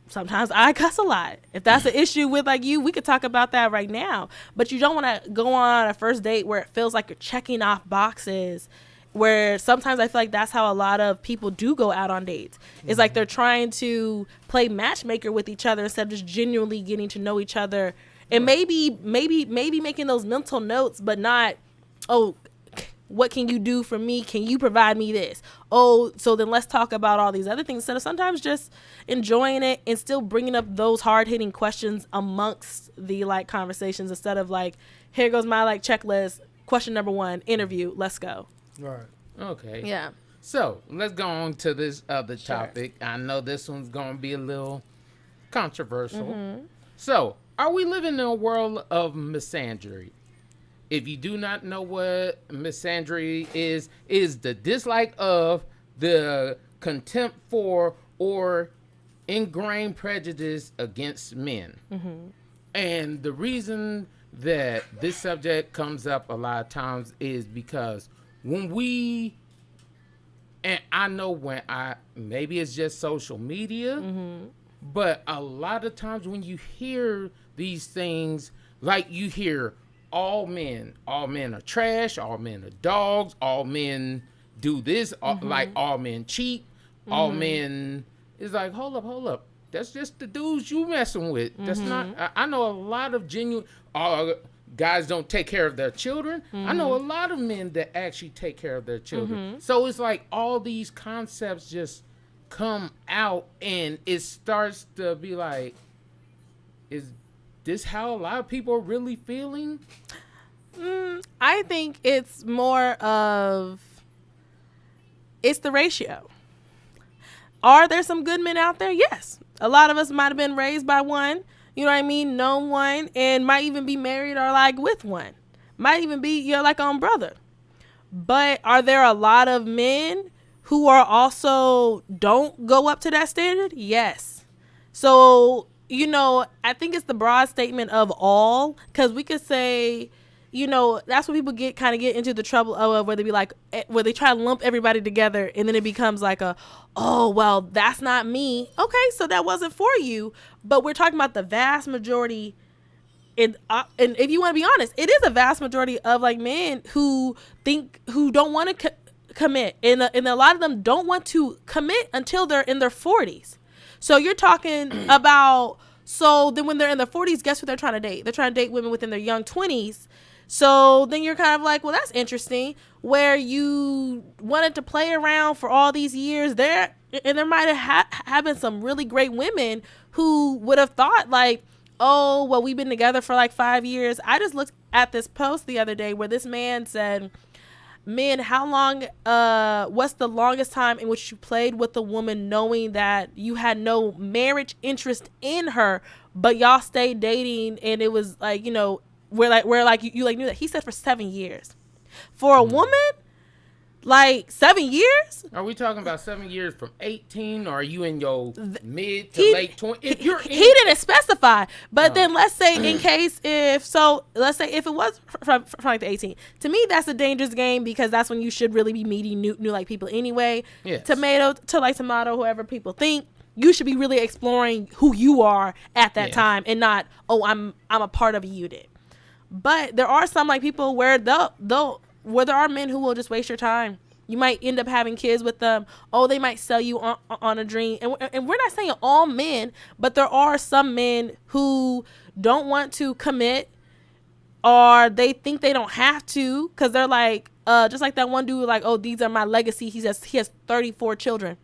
Sometimes I cuss a lot. If that's an issue with like you, we could talk about that right now. But you don't want to go on a first date where it feels like you're checking off boxes, where sometimes I feel like that's how a lot of people do go out on dates. It's like they're trying to play matchmaker with each other instead of just genuinely getting to know each other. And maybe making those mental notes, but not, oh, what can you do for me? Can you provide me this? Oh, so then let's talk about all these other things instead of sometimes just enjoying it and still bringing up those hard-hitting questions amongst the like conversations instead of like, here goes my like checklist. Question number 1, interview. Let's go. Right. Okay. Yeah. So let's go on to this other topic. I know this one's going to be a little controversial. So, are we living in a world of misandry? If you do not know what misandry is the dislike of, the contempt for, or ingrained prejudice against men. And the reason that this subject comes up a lot of times is because when we And I know maybe it's just social media, but a lot of times when you hear these things, like you hear all men are trash, all men are dogs, all men do this, like all men cheat, all men, it's like, hold up. That's just the dudes you messing with. That's not, I know a lot of genuine, guys don't take care of their children. I know a lot of men that actually take care of their children. So it's like all these concepts just come out and it starts to be like, is this how a lot of people are really feeling? I think it's more of, it's the ratio. Are there some good men out there? Yes. A lot of us might have been raised by one, you know what I mean, known one, and might even be married or like with one. Might even be your like own brother. But are there a lot of men who are also don't go up to that standard? Yes. So, you know, I think it's the broad statement of all, because we could say, you know, that's when people get into the trouble of where they be like, where they try to lump everybody together, and then it becomes like oh, well, that's not me. Okay, so that wasn't for you. But we're talking about the vast majority. And if you want to be honest, it is a vast majority of like men who don't want to commit. And a lot of them don't want to commit until they're in their 40s. So you're talking about, so then when they're in their 40s, guess what they're trying to date? They're trying to date women within their young 20s. So then you're kind of like, well, that's interesting, where you wanted to play around for all these years there. And there might have been some really great women who would have thought like, oh, well, we've been together for like 5 years. I just looked at this post the other day where this man said, men, how long, what's the longest time in which you played with a woman knowing that you had no marriage interest in her, but y'all stayed dating, and it was like, you know, where you like knew that. He said for 7 years. For a woman, like 7 years? Are we talking about 7 years from 18, or are you in your mid to late 20s? He didn't specify, but then let's say let's say if it was from like the 18, to me that's a dangerous game, because that's when you should really be meeting new like people anyway. Yes. Tomato, whoever people think. You should be really exploring who you are at that time, and not, oh, I'm a part of a unit. But there are some like people where where there are men who will just waste your time. You might end up having kids with them. Oh, they might sell you on a dream. And we're not saying all men, but there are some men who don't want to commit, or they think they don't have to, because they're like, just like that one dude, like, oh, these are my legacy. He has 34 children.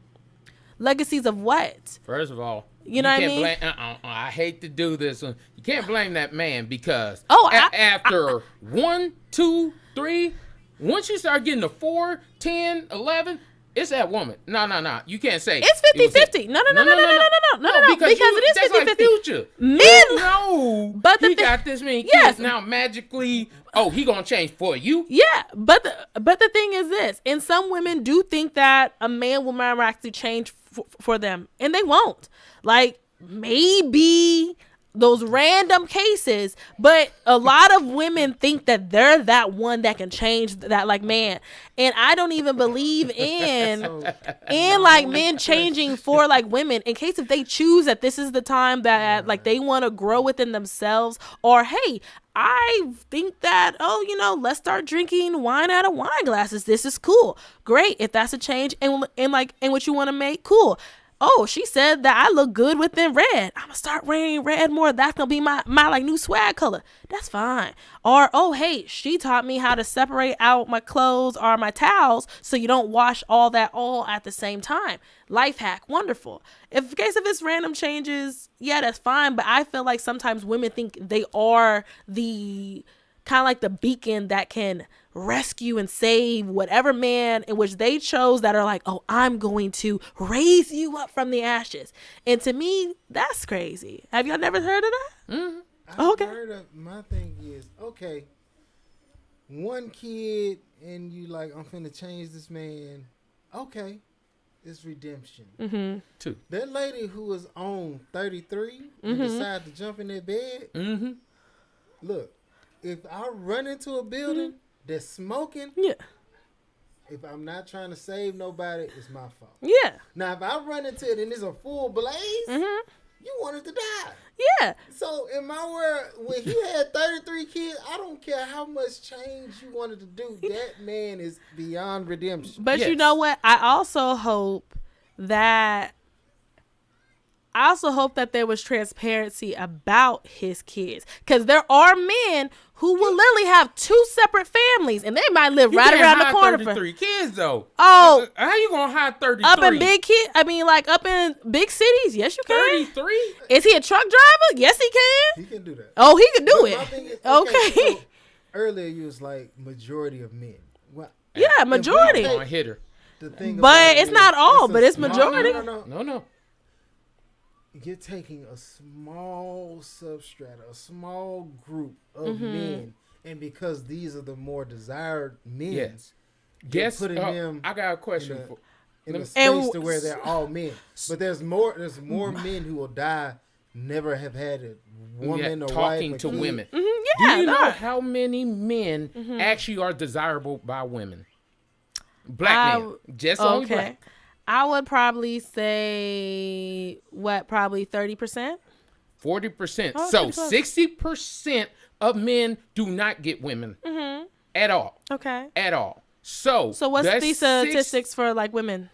Legacies of what? First of all, you know what I mean? Blame, I hate to do this. You can't blame that man, because after 1, 2, 3, once you start getting to 4, 10, 11, it's that woman. No. You can't say it's 50-50. No. Because it is 50-50. Like Future. Men know, but he got this many kids now magically. Oh, he gonna change for you? Yeah, but the thing is this: and some women do think that a man will miraculously change for them, and they won't. Like, maybe those random cases, but a lot of women think that they're that one that can change that like man. And I don't even believe in like men changing for like women, in case if they choose that this is the time that like they want to grow within themselves, or hey, I think that, oh, you know, let's start drinking wine out of wine glasses. This is cool. Great. If that's a change and what you want to make, cool. Oh, she said that I look good within red. I'm gonna start wearing red more. That's gonna be my like new swag color. That's fine. Or, oh, hey, she taught me how to separate out my clothes or my towels so you don't wash all at the same time. Life hack, wonderful. If it's random changes, yeah, that's fine. But I feel like sometimes women think they are the kind of like the beacon that can rescue and save whatever man in which they chose, that are like, oh, I'm going to raise you up from the ashes. And to me, that's crazy. Have y'all never heard of that? Mm-hmm. I've heard of, my thing is, okay, one kid and you like, I'm finna change this man. Okay, it's redemption. Mm-hmm. 2. That lady who was on 33 and decided to jump in that bed. Mm-hmm. Look, if I run into a building that's smoking, yeah, if I'm not trying to save nobody, it's my fault. Yeah. Now, if I run into it and it's a full blaze, you wanted to die. Yeah. So in my world, when he had 33 kids, I don't care how much change you wanted to do. That man is beyond redemption. But you know what? I also hope that there was transparency about his kids, because there are men who will literally have 2 separate families, and they might live right around the corner. 33 kids though. Oh, how you gonna hide 33? Up in up in big cities, yes you can. 33? Is he a truck driver? Yes he can. He can do that. Oh, he can do But it. my thing is, Okay. So earlier you was like majority of men. Well, Yeah, majority. On hitter. the thing But about it it's is, not all, a but it's small- majority. No. You're taking a small substrata, a small group of men, and because these are the more desired men, Yes. you're putting them I got a question for. in a space to where they're all men. But there's more men who will die, never have had a woman or talking wife to or kid. women. Yeah, Do you know how many men actually are desirable by women? Black men, just only black. I would probably say probably 30%. 40%. Oh, So pretty close. 60% of men do not get women at all. Okay. At all. So what's that's the statistics for like women?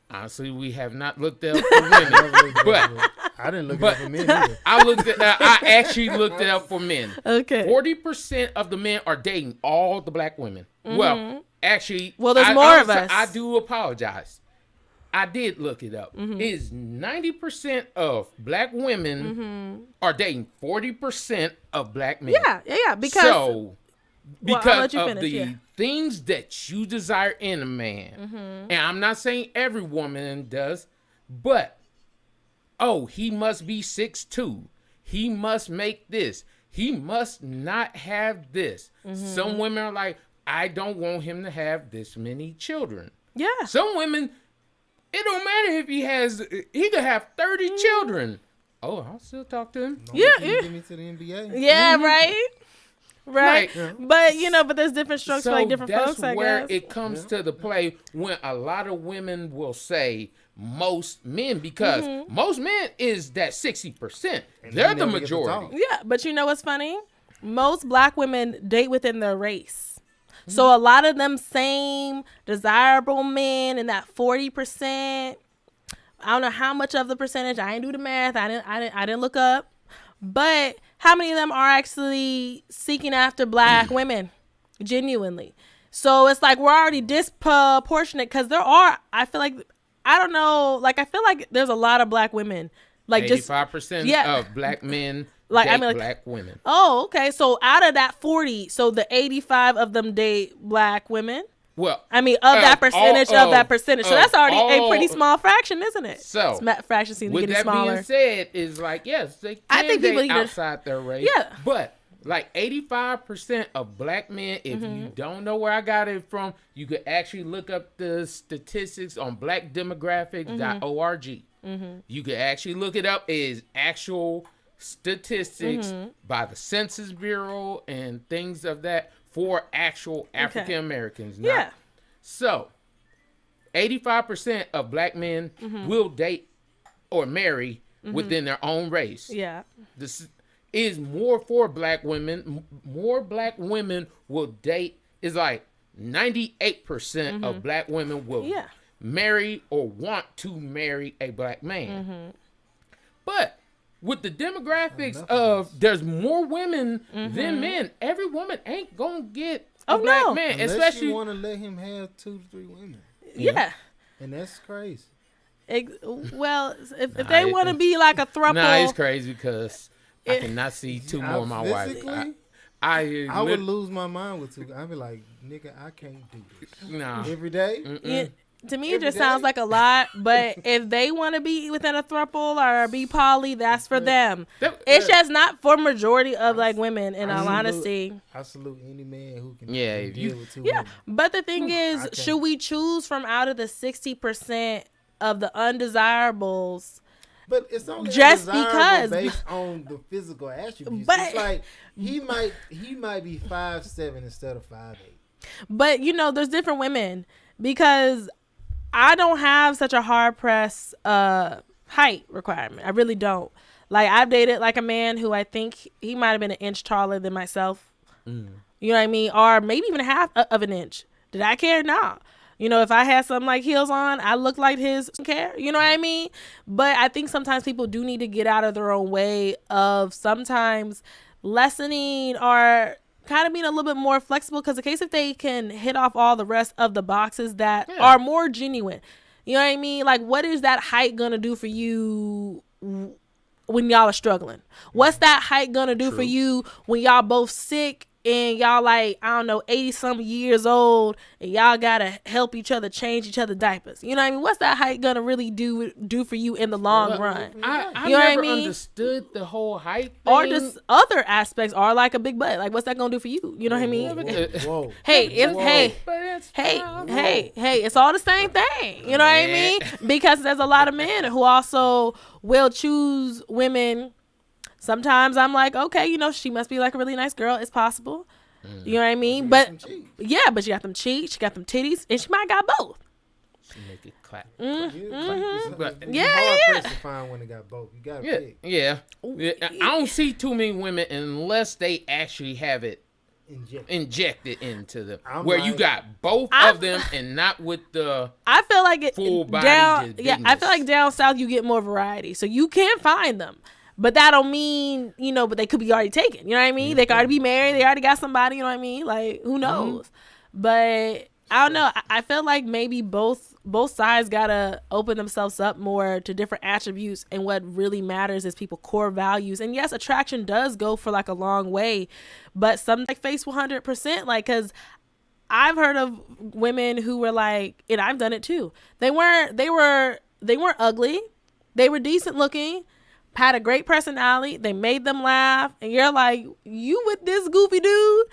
Honestly, we have not looked up for women, but I didn't look it up for men either. I actually looked it up for men. Okay. 40% of the men are dating all the black women. Well, actually, there's more of us. I do apologize. I did look it up. Is 90% of black women are dating 40% of black men. Yeah. Because because you of finish, the things that you desire in a man, and I'm not saying every woman does, but he must be 6'2", he must make this, he must not have this. Some women are like, I don't want him to have this many children. Yeah. Some women, it don't matter if he could have 30 children. I'll still talk to him. Give me to the NBA. Yeah, right. Like, But there's different strokes for like different folks, I that's where guess. it comes to the play when a lot of women will say most men, because most men is that 60%. They're the majority. Yeah, but you know what's funny? Most black women date within their race. So a lot of them same desirable men in that 40%. I don't know how much of the percentage. I didn't do the math. I didn't look up. But how many of them are actually seeking after black women genuinely? So it's like we're already disproportionate, because there are, I feel like, I don't know, like I feel like there's a lot of black women. Like 85% of black men date black women. Oh, okay. So out of that 40, so the 85 of them date black women? Well, I mean, of that percentage, of that percentage. So that's already a pretty small fraction, isn't it? So fraction seems to be getting smaller. With that being said, is like, yes, they can date outside their race. Yeah. But like 85% of black men, if you don't know where I got it from, you could actually look up the statistics on blackdemographics.org. You could actually look it up as actual statistics by the Census Bureau and things of that for actual African Americans. Yeah. So 85% of black men will date or marry within their own race. Yeah. This is more for black women. More black women will date. Is like 98% of black women will marry or want to marry a black man. But with the demographics of there's more women than men, every woman ain't gonna get a black man. Unless especially you want to let him have 2 to 3 women. Yeah. And that's crazy. Well, if they want to be like a throuple. Nah, it's crazy because I cannot see 2 more of my wife. I would lose my mind with 2. I'd be like, nigga, I can't do this. Nah. Every day? To me, it just sounds like a lot. But if they want to be within a throuple or be poly, that's for them. It's just not for majority of like women. In all honesty, I salute any man who can deal with 2 women. But the thing is, should we choose from out of the 60% of the undesirables? But it's only just because based on the physical attributes. But it's like he might be 5'7" instead of 5'8". But there's different women, because I don't have such a hard press height requirement. I really don't. Like, I've dated like a man who I think he might have been an inch taller than myself. You know what I mean? Or maybe even a half of an inch. Did I care? No. If I had some like heels on, I look like his. Care. You know what I mean? But I think sometimes people do need to get out of their own way of sometimes lessening or kind of being a little bit more flexible, because in case if they can hit off all the rest of the boxes that are more genuine. You know what I mean? Like, what is that height gonna do for you when y'all are struggling? What's that height gonna do for you when y'all both sick and y'all like, I don't know, 80 some years old, and y'all gotta help each other change each other diapers? You know what I mean? What's that height gonna really do for you in the long run? I you know never what I mean? understood the whole height thing. Or just other aspects are like a big butt. Like, what's that gonna do for you? You know what I mean? Whoa. Hey, it's all the same thing. You know what I mean? Because there's a lot of men who also will choose women. Sometimes I'm like, okay, she must be like a really nice girl. It's possible. You know what I mean? But she got them cheeks, she got them titties, and she might got both. She make it clap. But Yeah, hard yeah. pressed to find one that got both. You gotta pick. Yeah. I don't see too many women unless they actually have it injected into them, where you got both of them and not with the I feel like it full body. I feel like down south you get more variety, so you can find them. But that don't mean, but they could be already taken. You know what I mean? They could already be married. They already got somebody. You know what I mean? Like, who knows? But I don't know. I feel like maybe both sides gotta open themselves up more to different attributes, and what really matters is people's core values. And yes, attraction does go for like a long way, but some like face 100%. Like, cause I've heard of women who were like, and I've done it too. They weren't ugly. They were decent looking. Had a great personality. They made them laugh. And you're like, you with this goofy dude?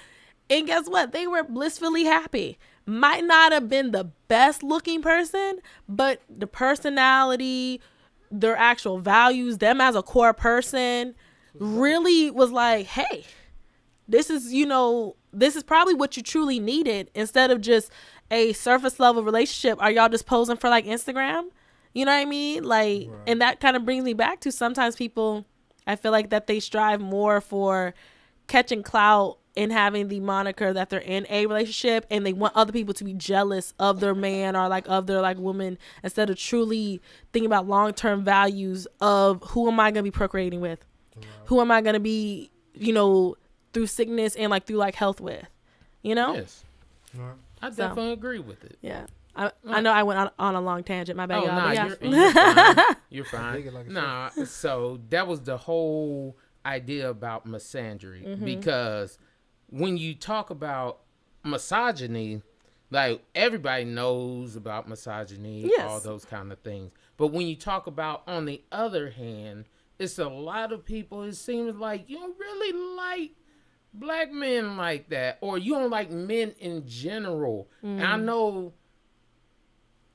And guess what? They were blissfully happy. Might not have been the best looking person, but the personality, their actual values, them as a core person really was like, hey, this is probably what you truly needed, instead of just a surface level relationship. Are y'all just posing for like Instagram? You know what I mean? Like, right. And that kind of brings me back to sometimes people, I feel like that they strive more for catching clout and having the moniker that they're in a relationship, and they want other people to be jealous of their man or like of their like woman, instead of truly thinking about long-term values of who am I going to be procreating with? Right. Who am I going to be, through sickness and like through like health with, Yes. Right. I definitely agree with it. Yeah. I know I went on a long tangent. My bad, y'all. Nah, yeah. you're fine. Nah, so that was the whole idea about misandry, because when you talk about misogyny, like everybody knows about misogyny, all those kind of things. But when you talk about, on the other hand, it's a lot of people, it seems like you don't really like black men like that, or you don't like men in general. And I know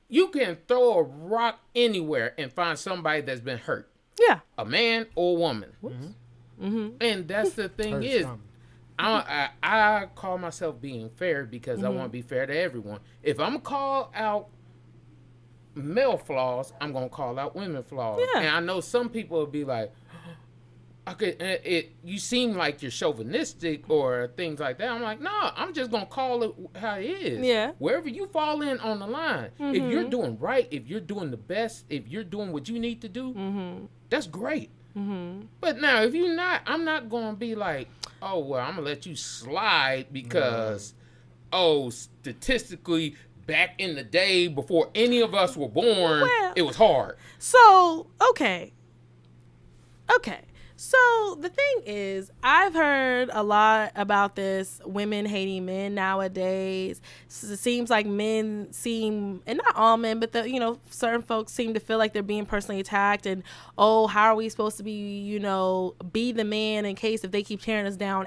you can throw a rock anywhere and find somebody that's been hurt. Yeah. A man or a woman. And that's the thing is, I call myself being fair because I want to be fair to everyone. If I'm call out male flaws, I'm going to call out women flaws. Yeah. And I know some people will be like, okay, you seem like you're chauvinistic or things like that. I'm like, no, I'm just going to call it how it is. Yeah. Wherever you fall in on the line, if you're doing right, if you're doing the best, if you're doing what you need to do, that's great. But now, if you're not, I'm not going to be like, oh, well, I'm going to let you slide because, statistically, back in the day before any of us were born, it was hard. So, okay. So the thing is, I've heard a lot about this women hating men nowadays. So it seems like men seem, and not all men, but certain folks seem to feel like they're being personally attacked, and how are we supposed to be, be the man in case if they keep tearing us down